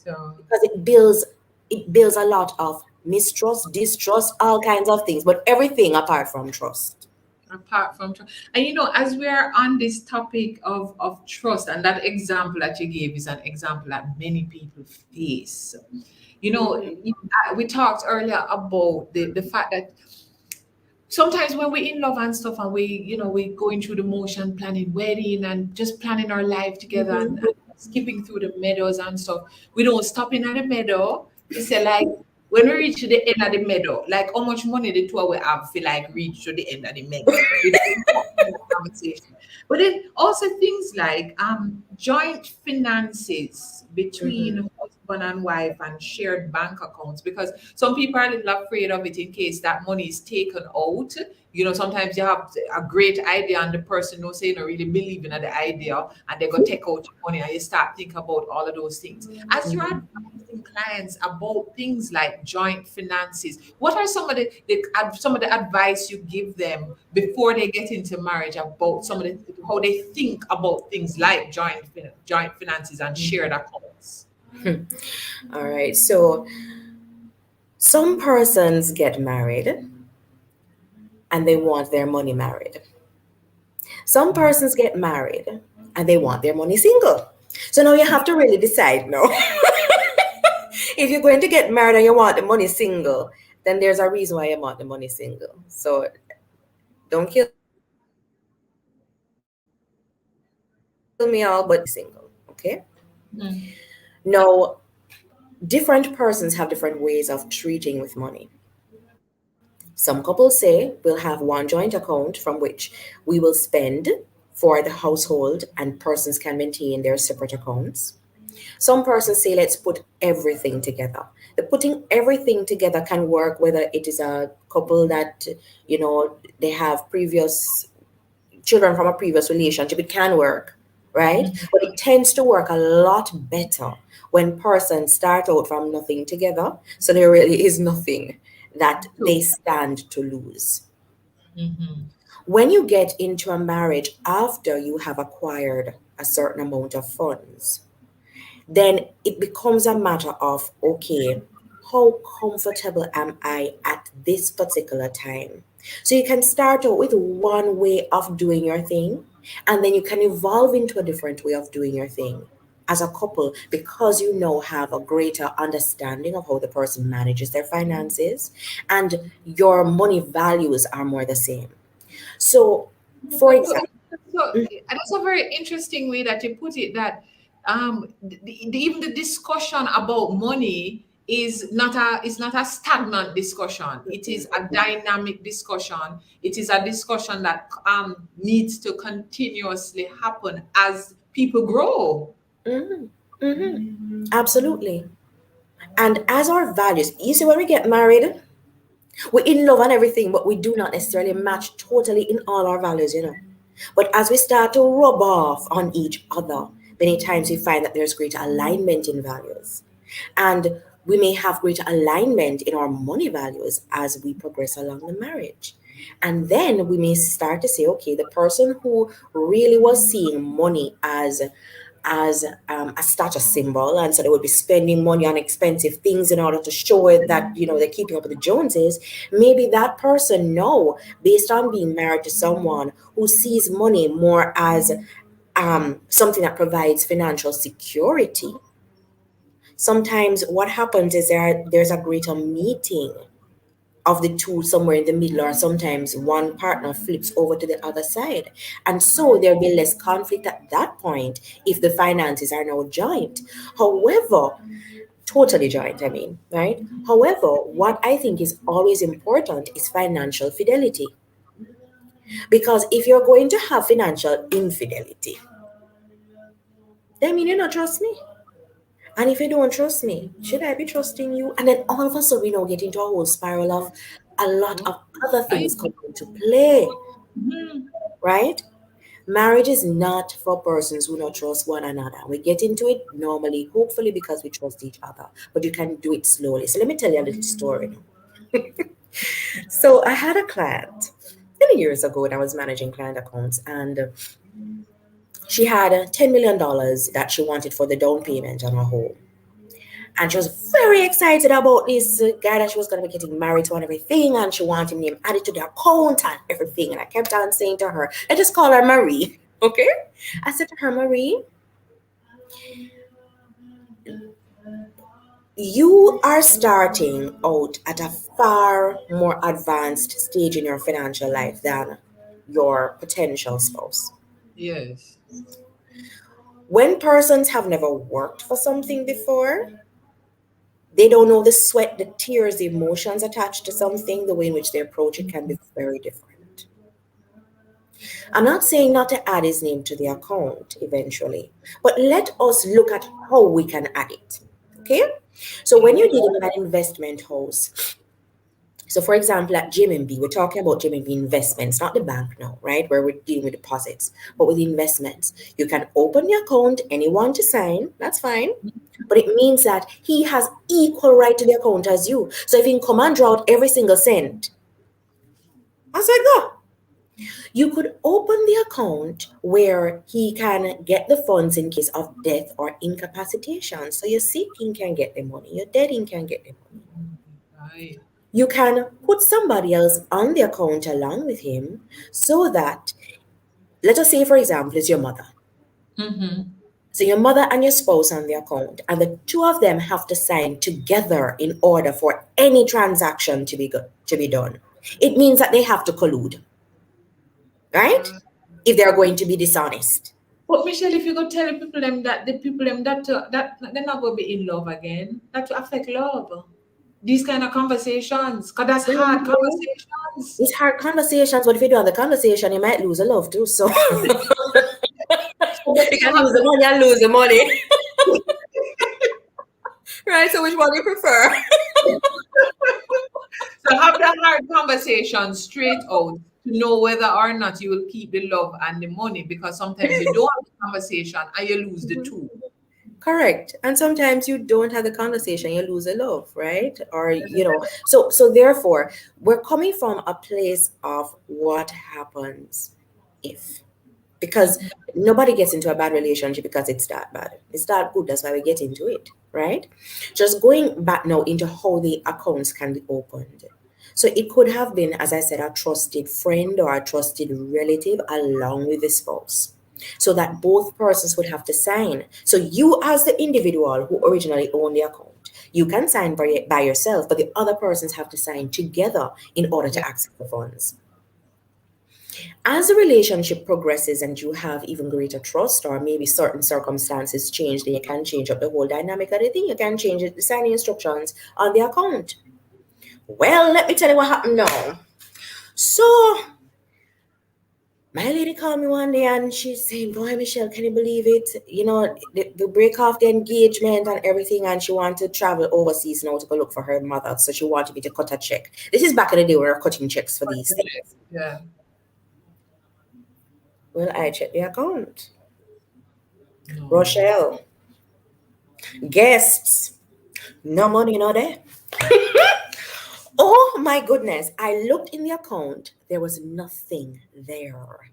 So, Because it builds a lot of mistrust, distrust, all kinds of things, but everything apart from trust. apart from trust, and as we are on this topic of trust, and that example that you gave is an example that many people face. We talked earlier about the fact that sometimes when we're in love and stuff, and we going through the motion, planning wedding and just planning our life together, and skipping through the meadows and stuff, we don't stop in at the meadow to say, like, when we reach to the end of the meadow, like how much money the two of we have feel like reach to the end of the meadow. We don't have that conversation. But then also things like joint finances between husband and wife, and shared bank accounts, because some people are a little afraid of it in case that money is taken out. Sometimes you have a great idea and the person no say, really believe in the idea, and they go take out your money, and you start thinking about all of those things. As you're advising clients about things like joint finances, what are some of the advice you give them before they get into marriage about how they think about things like joint finances and shared accounts? All right. So some persons get married and they want their money married. Some persons get married and they want their money single. So now you have to really decide now. If you're going to get married and you want the money single, then there's a reason why you want the money single. So don't kill me all, but single. Okay. Now, different persons have different ways of treating with money. Some couples say we'll have one joint account from which we will spend for the household, and persons can maintain their separate accounts. Some persons say let's put everything together. The putting everything together can work whether it is a couple that, they have previous children from a previous relationship. It can work, right? But it tends to work a lot better when persons start out from nothing together. So there really is nothing that they stand to lose. When you get into a marriage after you have acquired a certain amount of funds, then it becomes a matter of, okay, how comfortable am I at this particular time? So you can start out with one way of doing your thing, and then you can evolve into a different way of doing your thing as a couple, because you now have a greater understanding of how the person manages their finances, and your money values are more the same. So, for example, That's a very interesting way that you put it, that even the discussion about money is not a stagnant discussion. It is a dynamic discussion. It is a discussion that needs to continuously happen as people grow. Absolutely. And as our values, you see, when we get married, we're in love and everything, but we do not necessarily match totally in all our values, But as we start to rub off on each other, many times we find that there's greater alignment in values. And we may have greater alignment in our money values as we progress along the marriage. And then we may start to say, okay, the person who really was seeing money as a status symbol, and so they would be spending money on expensive things in order to show it that they're keeping up with the Joneses. Maybe that person now, based on being married to someone who sees money more as something that provides financial security, sometimes what happens is there's a greater meeting of the two somewhere in the middle, or sometimes one partner flips over to the other side. And so there'll be less conflict at that point if the finances are now joint. However, totally joint, I mean, right? However, what I think is always important is financial fidelity. Because if you're going to have financial infidelity, that means you don't trust me. And if you don't trust me, should I be trusting you? And then all of a sudden, we now get into a whole spiral of a lot of other things come into play, right? Marriage is not for persons who don't trust one another. We get into it normally, hopefully because we trust each other, but you can do it slowly. So let me tell you a little story. So I had a client many years ago when I was managing client accounts, and she had $10 million that she wanted for the down payment on her home. And she was very excited about this guy that she was going to be getting married to and everything. And she wanted him added to the account and everything. And I kept on saying to her, I just call her Marie. Okay? I said to her, Marie, you are starting out at a far more advanced stage in your financial life than your potential spouse. Yes. When persons have never worked for something before, they don't know the sweat, the tears, the emotions attached to something, the way in which they approach it can be very different. I'm not saying not to add his name to the account eventually, but let us look at how we can add it. Okay? So when you're dealing with an investment house, so for example, at JMMB, we're talking about JMMB investments, not the bank now, right? Where we're dealing with deposits, but with investments. You can open the account, anyone to sign, that's fine. But it means that he has equal right to the account as you. So if he can come and draw out every single cent, I said, go. You could open the account where he can get the funds in case of death or incapacitation. So your sick in can get the money, your dead in can get the money. Right. You can put somebody else on the account along with him so that, let us say, for example, it's your mother. Mm-hmm. So your mother and your spouse on the account, and the two of them have to sign together in order for any transaction to be done. It means that they have to collude, right? If they're going to be dishonest. But Michelle, if you go tell the people them that they're not going to be in love again, that will affect love. These kind of conversations, because that's hard conversations. It's hard conversations, but if you do have the conversation, you might lose a love too. So you can lose the money and lose the money. Right? So which one do you prefer? So have that hard conversation straight out to know whether or not you will keep the love and the money, because sometimes you don't have the conversation and you lose the two. Correct. And sometimes you don't have the conversation, you lose a love, right? Or, so therefore, we're coming from a place of what happens if. Because nobody gets into a bad relationship because it's that bad. It's that good. That's why we get into it, right? Just going back now into how the accounts can be opened. So it could have been, as I said, a trusted friend or a trusted relative along with the spouse, so that both persons would have to sign. So you, as the individual who originally owned the account, you can sign by yourself, but the other persons have to sign together in order to access the funds. As the relationship progresses and you have even greater trust, or maybe certain circumstances change, then you can change up the whole dynamic of the thing. You can change the signing instructions on the account. Well, let me tell you what happened now. So my lady called me one day and she's saying, boy, Michelle, can you believe it? The break off the engagement and everything, and she wanted to travel overseas now to go look for her mother. So she wanted me to cut a check. This is back in the day when we were cutting checks for these things. Yeah. Well, I checked the account. No. Rochelle, guests, no money, no there. Oh my goodness. I looked in the account. There was nothing there.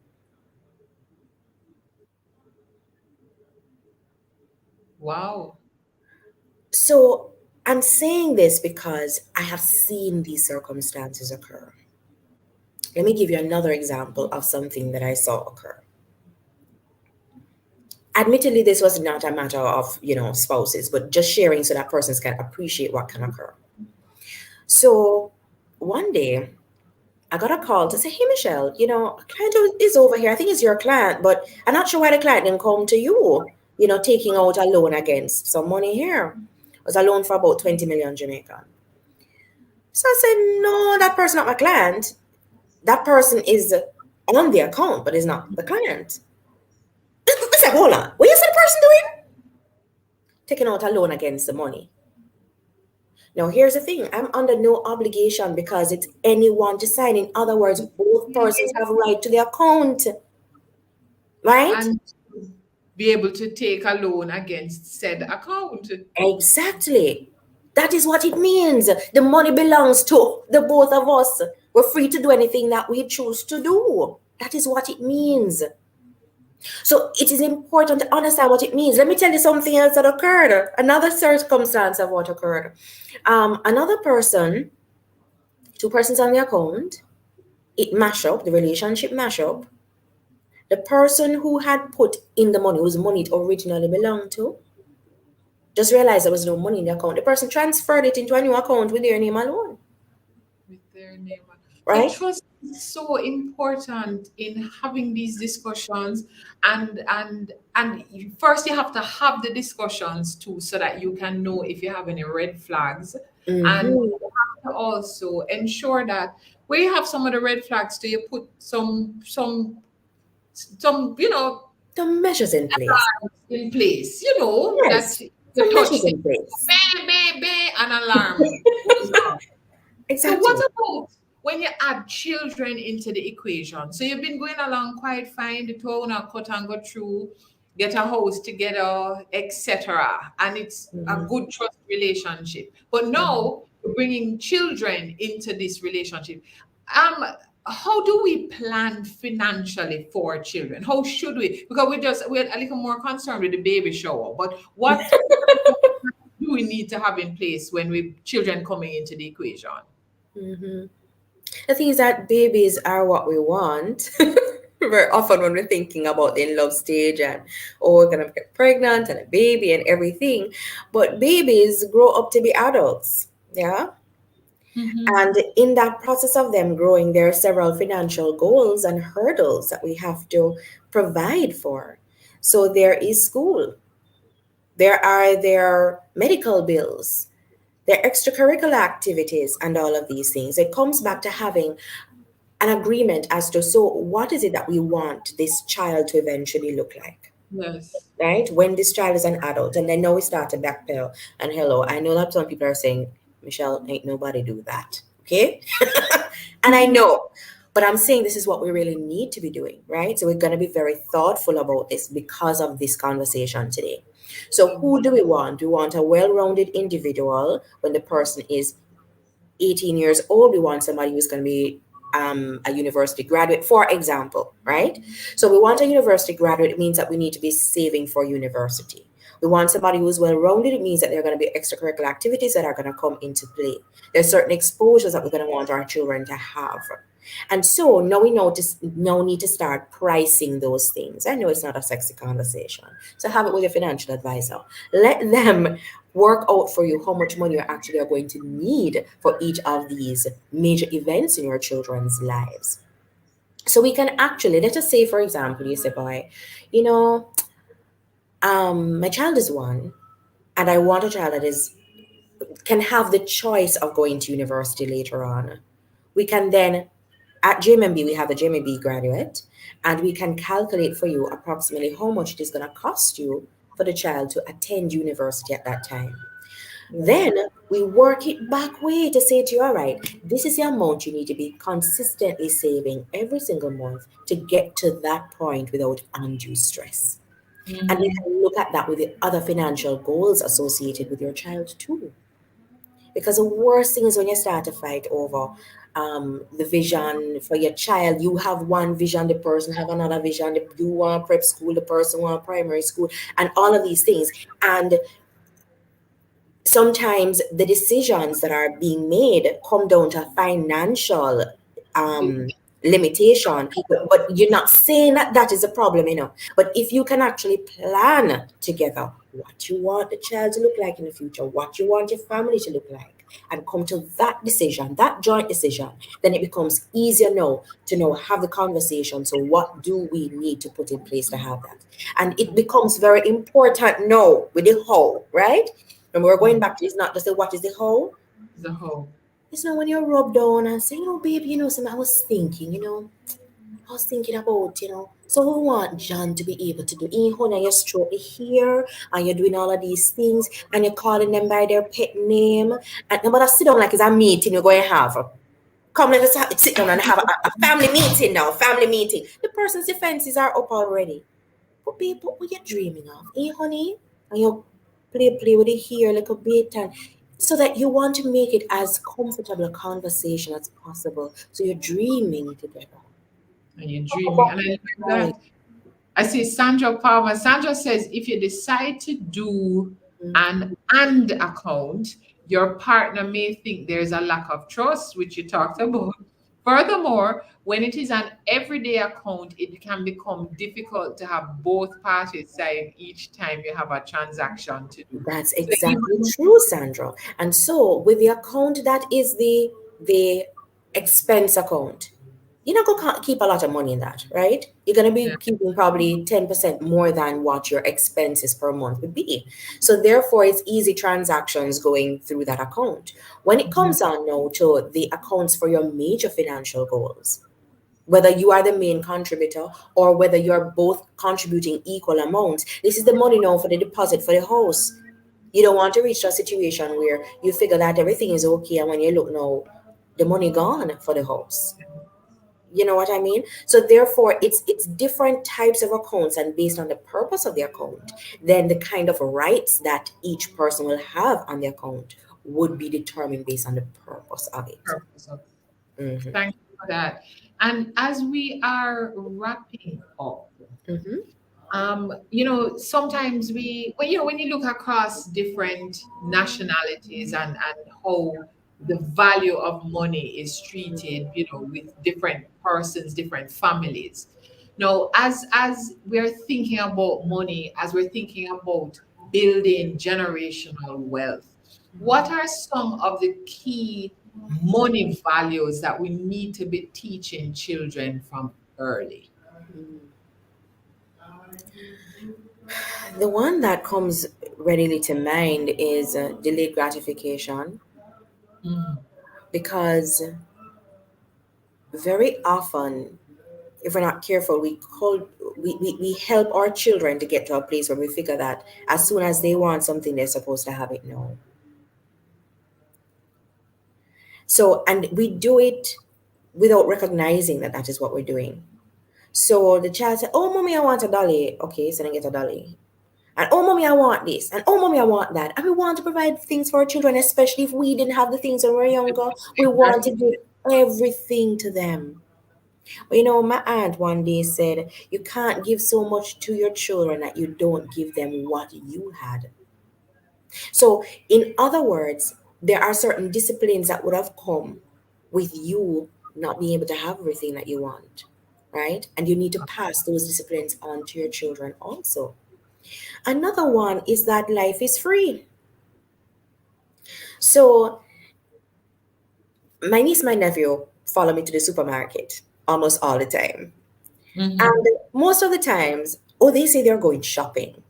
Wow. So I'm saying this because I have seen these circumstances occur. Let me give you another example of something that I saw occur. Admittedly, this was not a matter of, spouses, but just sharing so that persons can appreciate what can occur. So one day I got a call to say, hey, Michelle, a client is over here. I think it's your client, but I'm not sure why the client didn't come to you, taking out a loan against some money here. It was a loan for about 20 million Jamaican. So I said, no, that person not my client. That person is on the account, but is not the client. I said, hold on. What is the person doing? Taking out a loan against the money. Now, here's the thing. I'm under no obligation because it's anyone to sign. In other words, both persons have right to the account. Right? And be able to take a loan against said account. Exactly. That is what it means. The money belongs to the both of us. We're free to do anything that we choose to do. That is what it means. So it is important to understand what it means. Let me tell you something else that occurred. Another circumstance of what occurred. Another person, two persons on the account, it mash up, the relationship mash up. The person who had put in the money, whose money it originally belonged to, just realized there was no money in the account. The person transferred it into a new account with their name alone. With their name. Right? The trust is so important in having these discussions, and first you have to have the discussions too, so that you can know if you have any red flags, and you have to also ensure that where you have some of the red flags, do you put some the measures in place. Yes. Yes. That the touch in place. An alarm. Exactly. So what about when you add children into the equation? So you've been going along quite fine, the two are cut and go through, get a house together, etc. And it's a good trust relationship. But now you're bringing children into this relationship. How do we plan financially for children? How should we? Because we're a little more concerned with the baby shower. But what do we need to have in place when children coming into the equation? The thing is that babies are what we want. Very often when we're thinking about the in-love stage and, we're going to get pregnant and a baby and everything. But babies grow up to be adults. Yeah. And in that process of them growing, there are several financial goals and hurdles that we have to provide for. So there is school. There are their medical bills, their extracurricular activities, and all of these things. It comes back to having an agreement as to, so what is it that we want this child to eventually look like? Yes. Right? When this child is an adult. And then now we start to backpedal. And hello, I know that some people are saying, Michelle, ain't nobody do that. Okay? And I know. But I'm saying this is what we really need to be doing, right? So we're going to be very thoughtful about this because of this conversation today. So who do we want? We want a well-rounded individual. When the person is 18 years old, we want somebody who's going to be a university graduate, for example, right? So we want a university graduate. It means that we need to be saving for university. We want somebody who's well-rounded. It means that there are going to be extracurricular activities that are going to come into play. There's certain exposures that we're going to want our children to have. And so now we need to start pricing those things. I know it's not a sexy conversation. So have it with your financial advisor. Let them work out for you how much money you actually are going to need for each of these major events in your children's lives. So we can actually, let us say, for example, you say, boy, my child is one, and I want a child that can have the choice of going to university later on. We can then, at JMMB, we have a JMMB graduate, and we can calculate for you approximately how much it is going to cost you for the child to attend university at that time. Then we work it back way to say to you, all right, this is the amount you need to be consistently saving every single month to get to that point without undue stress. And we can look at that with the other financial goals associated with your child too. Because the worst thing is when you start to fight over the vision for your child. You have one vision, the person have another vision. You want prep school, the person want primary school, and all of these things. And sometimes the decisions that are being made come down to financial limitation, but you're not saying that is a problem, But if you can actually plan together what you want the child to look like in the future, what you want your family to look like, and come to that decision, that joint decision, then it becomes easier now to have the conversation. So what do we need to put in place to have that? And it becomes very important now with the how, right? And we're going back to, it's not just the what is the how. The whole. It's not when you rub down and say, babe, something I was thinking, I was thinking about, so we want John to be able to do honey, you stroke the hair and you're doing all of these things and you're calling them by their pet name. And no matter sit down like it's a meeting you're going to have. Come, let us sit down and have a family meeting now, family meeting. The person's defenses are up already. But babe, what were you dreaming of? Honey? And you play with the hair like a bit, and so that you want to make it as comfortable a conversation as possible. So you're dreaming together. And you're dreaming. And I like that. I see Sandra Palmer. Sandra says, if you decide to do an and account, your partner may think there's a lack of trust, which you talked about. Furthermore, when it is an everyday account, it can become difficult to have both parties sign each time you have a transaction to do. That's exactly true, Sandra. And so with the account that is the expense account, you're not going to keep a lot of money in that, right? You're going to be keeping probably 10% more than what your expenses per month would be. So therefore, it's easy transactions going through that account. When it comes on now to the accounts for your major financial goals, whether you are the main contributor or whether you're both contributing equal amounts, this is the money now for the deposit for the house. You don't want to reach a situation where you figure that everything is okay, and when you look now, the money gone for the house. You know what I mean? So therefore, it's different types of accounts, and based on the purpose of the account, then the kind of rights that each person will have on the account would be determined based on the purpose of it. Thank you for that. And as we are wrapping up, sometimes when you look across different nationalities and how the value of money is treated, with different persons, different families. Now, as we're thinking about money, as we're thinking about building generational wealth, what are some of the key money values that we need to be teaching children from early? The one that comes readily to mind is delayed gratification. Because very often, if we're not careful, we help our children to get to a place where we figure that as soon as they want something, they're supposed to have it now. So, and we do it without recognizing that that is what we're doing. So the child said, "Oh, mommy, I want a dolly." Okay, so then get a dolly. And "Oh, mommy, I want this." And "Oh, mommy, I want that." And we want to provide things for our children, especially if we didn't have the things when we were younger. We want to give everything to them. But my aunt one day said, you can't give so much to your children that you don't give them what you had. So in other words, there are certain disciplines that would have come with you not being able to have everything that you want, right? And you need to pass those disciplines on to your children also. Another one is that life is free. So my niece, my nephew follow me to the supermarket almost all the time. And most of the times, they say they're going shopping.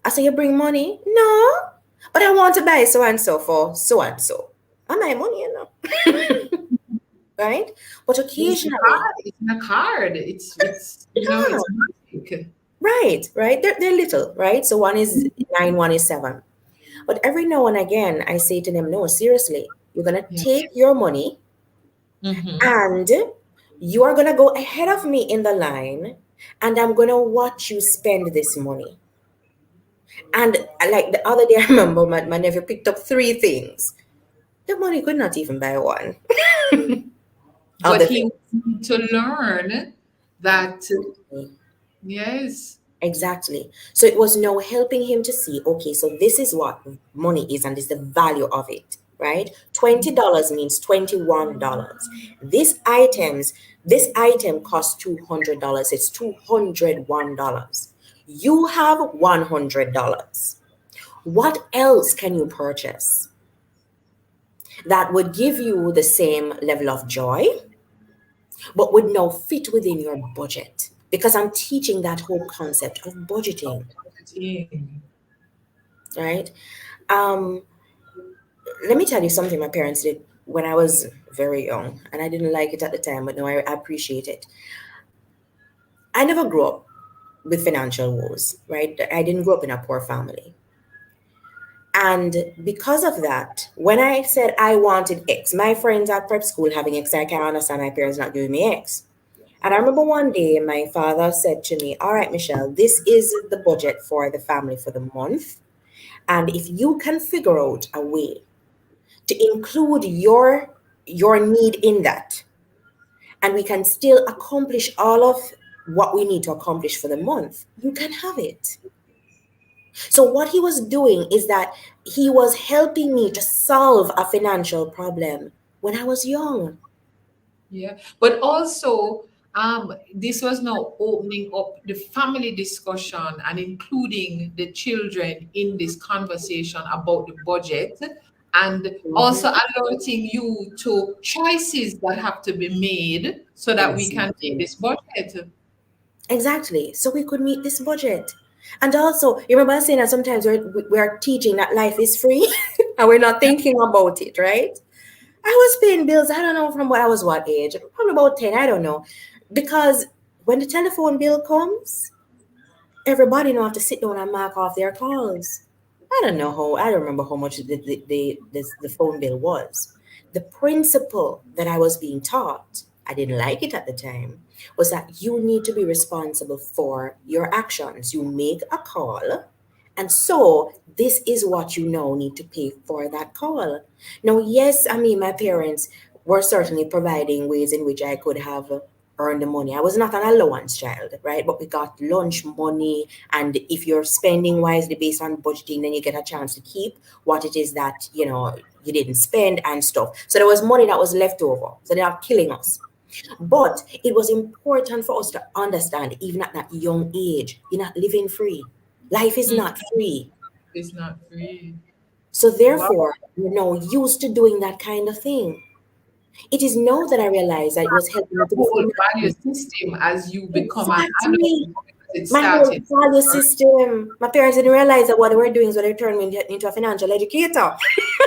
I say, you bring money? No, but I want to buy so-and-so for so-and-so. And my money, right? But occasionally... It's in a card. It's magic. Right. They're little, right? So one is 9, one is 7. But every now and again, I say to them, no, seriously, you're going to take your money and you are going to go ahead of me in the line, and I'm going to watch you spend this money. And like the other day, I remember my nephew picked up 3 things. The money could not even buy one. But he needs to learn that, yes. Exactly. So it was now helping him to see, okay, so this is what money is, and this is the value of it, right? $20 means $21. This item costs $200. It's $201. You have $100. What else can you purchase? that would give you the same level of joy, but would now fit within your budget. Because I'm teaching that whole concept of budgeting, right? Um, let me tell you something my parents did when I was very young, and I didn't like it at the time, but now I appreciate it. I never grew up with financial woes, right? I didn't grow up in a poor family. And because of that, when I said I wanted X, my friends at prep school having X, I can't understand my parents not giving me X. And I remember one day my father said to me, all right, Michelle, this is the budget for the family for the month. And if you can figure out a way to include your need in that, and we can still accomplish all of what we need to accomplish for the month, you can have it. So what he was doing is that he was helping me to solve a financial problem when I was young. Yeah, but also this was now opening up the family discussion and including the children in this conversation about the budget, and also alerting you to choices that have to be made so that we can meet this budget. Exactly. So we could meet this budget. And also, you remember saying that sometimes we're teaching that life is free and we're not thinking about it, right? I was paying bills, I don't know from what I was what age, probably about 10, I don't know. Because when the telephone bill comes, everybody know have to sit down and mark off their calls. I don't remember how much the phone bill was. The principle that I was being taught, I didn't like it at the time, was that you need to be responsible for your actions. You make a call, and so this is what you now need to pay for that call. Now, yes, I mean, my parents were certainly providing ways in which I could have earned the money. I was not an allowance child, right? But we got lunch money. And if you're spending wisely based on budgeting, then you get a chance to keep what it is that, you didn't spend and stuff. So there was money that was left over. So they're not killing us. But it was important for us to understand, even at that young age, you're not living free. Life is not free. It's not free. So therefore, you're now used to doing that kind of thing. It is now that I realize that it was helping me to Whole be value system as you become an exactly. adult. It My whole started. value system. My parents didn't realize that what they were doing is what they turned me into a financial educator.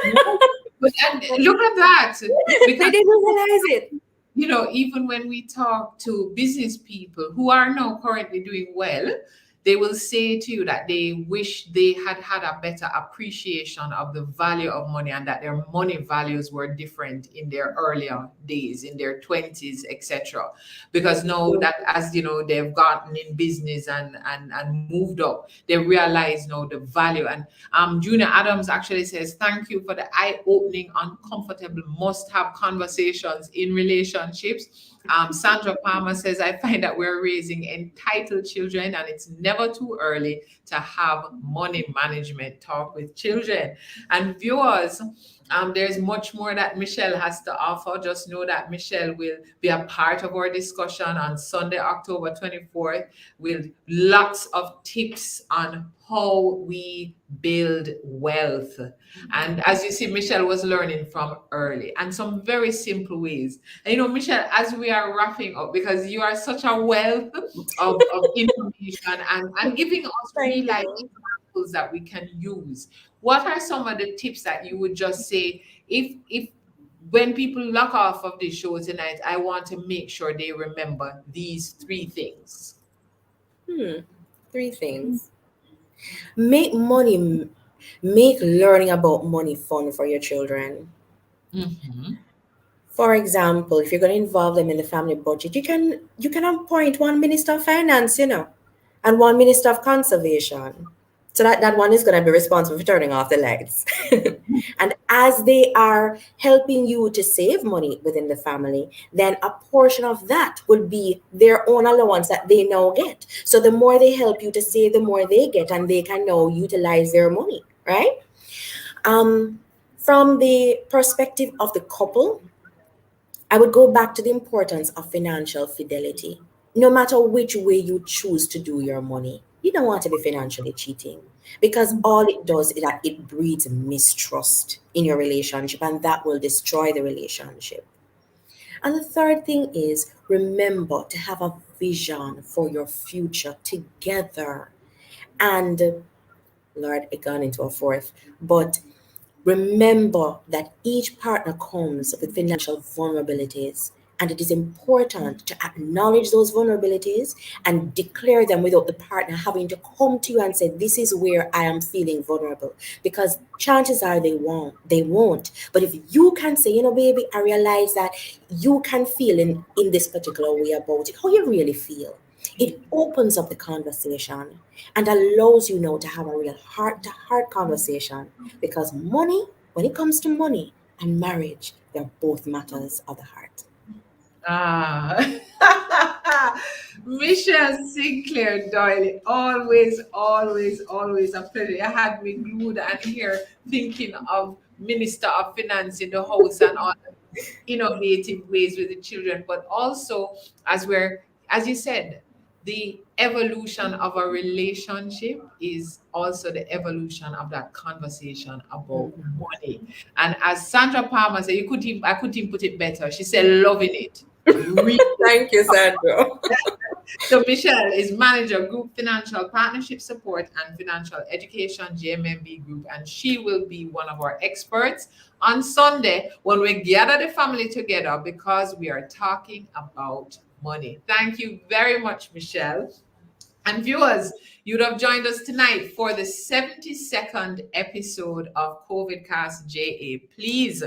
And look at that. They Because didn't realize it. even when we talk to business people who are now currently doing well, they will say to you that they wish they had had a better appreciation of the value of money and that their money values were different in their earlier days, in their 20s, etc. Because now that as they've gotten in business and moved up, they realize now the value. And Junior Adams actually says, thank you for the eye-opening, uncomfortable, must-have conversations in relationships. Sandra Palmer says, I find that we're raising entitled children and it's never too early to have money management talk with children. And viewers, there's much more that Michelle has to offer. Just know that Michelle will be a part of our discussion on Sunday, October 24th, with lots of tips on how we build wealth. And as you see, Michelle was learning from early and some very simple ways. And Michelle, as we are wrapping up, because you are such a wealth of information and giving us real life examples that we can use, what are some of the tips that you would just say if when people log off of this show tonight, I want to make sure they remember these 3 things? 3 things. Make learning about money fun for your children. For example, if you're going to involve them in the family budget, you can appoint one minister of finance, and one minister of conservation. So that one is going to be responsible for turning off the lights. And as they are helping you to save money within the family, then a portion of that will be their own allowance that they now get. So the more they help you to save, the more they get, and they can now utilize their money, right? From the perspective of the couple, I would go back to the importance of financial fidelity. No matter which way you choose to do your money, You don't want to be financially cheating, because all it does is that it breeds mistrust in your relationship, and that will destroy the relationship. And the third thing is, remember to have a vision for your future together. And Lord, it gone into a fourth, but remember that each partner comes with financial vulnerabilities, and it is important to acknowledge those vulnerabilities and declare them without the partner having to come to you and say, this is where I am feeling vulnerable. Because chances are they won't. But if you can say, baby, I realize that you can feel in this particular way about it, how you really feel. It opens up the conversation and allows you now to have a real heart-to-heart conversation, because money, when it comes to money and marriage, they're both matters of the heart. Michelle Sinclair Doyley, always a pleasure. You had me glued and here thinking of Minister of Finance in the house and all innovative ways with the children, but also as you said, the evolution of a relationship is also the evolution of that conversation about money. And as Sandra Palmer said, I couldn't put it better. She said, loving it. Thank you, Sandra. So Michelle is manager, Group Financial Partnership Support and Financial Education, JMMB Group, and she will be one of our experts on Sunday when we gather the family together, because we are talking about money. Thank you very much, Michelle. And viewers, you'd have joined us tonight for the 72nd episode of CovidCastJA. Please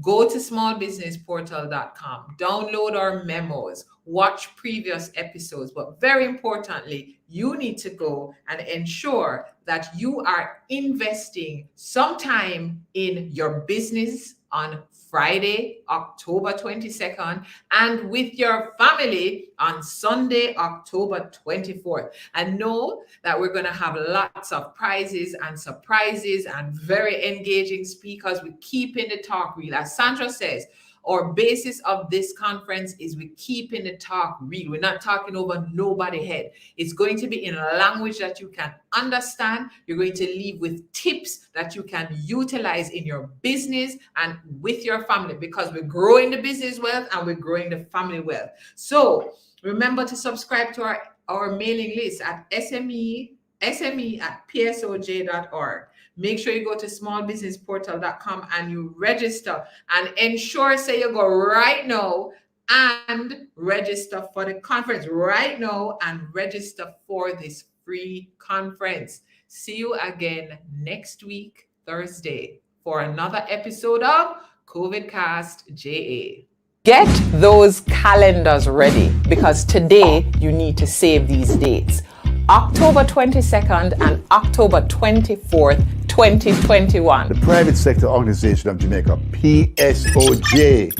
go to smallbusinessportal.com, download our memos, watch previous episodes, but very importantly, you need to go and ensure that you are investing some time in your business on Friday, October 22nd, and with your family on Sunday, October 24th. And know that we're going to have lots of prizes and surprises and very engaging speakers. We keep in the talk real. As Sandra says, our basis of this conference is we keep in the talk real. We're not talking over nobody's head. It's going to be in a language that you can understand. You're going to leave with tips that you can utilize in your business and with your family, because we're growing the business wealth and we're growing the family wealth. So remember to subscribe to our mailing list at sme@psoj.org. Make sure you go to smallbusinessportal.com and you register, and ensure, say you go right now and register for the conference right now and register for this free conference. See you again next week, Thursday, for another episode of CovidCastJA. Get those calendars ready, because today you need to save these dates. October 22nd and October 24th, 2021. The Private Sector Organization of Jamaica, PSOJ,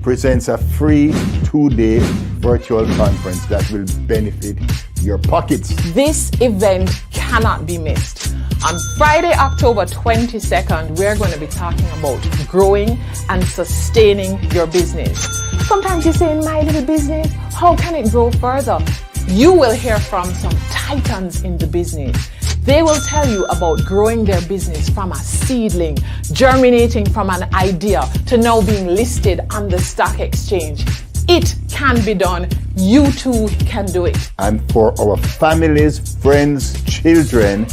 presents a free 2-day virtual conference that will benefit your pockets. This event cannot be missed. On Friday, October 22nd, we're going to be talking about growing and sustaining your business. Sometimes you say, in my little business, how can it grow further? You will hear from some titans in the business. They will tell you about growing their business from a seedling, germinating from an idea to now being listed on the stock exchange. It can be done. You too can do it. And for our families, friends, children,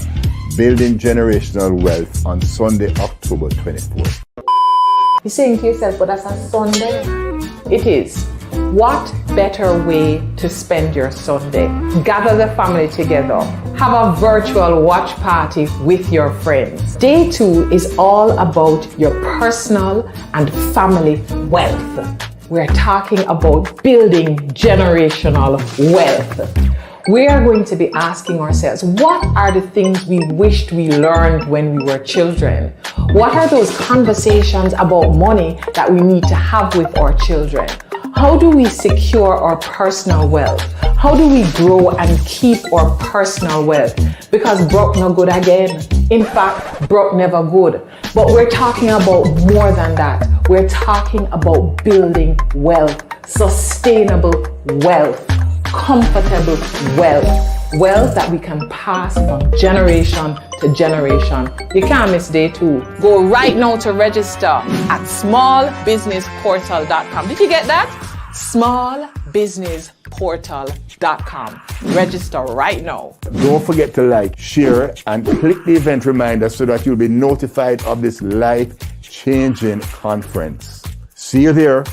building generational wealth on Sunday, October 24th. You're saying to yourself, but that's a Sunday. It is. What better way to spend your Sunday? Gather the family together. Have a virtual watch party with your friends. Day 2 is all about your personal and family wealth. We're talking about building generational wealth. We are going to be asking ourselves, what are the things we wished we learned when we were children? What are those conversations about money that we need to have with our children? How do we secure our personal wealth? How do we grow and keep our personal wealth? Because broke no good again. In fact, broke never good. But we're talking about more than that. We're talking about building wealth, sustainable wealth, comfortable wealth. wealth that we can pass from generation to generation. You can't miss day 2. Go right now to register at smallbusinessportal.com. Did you get that? smallbusinessportal.com. Register right now. Don't forget to like, share, and click the event reminder so that you'll be notified of this life-changing conference. See you there.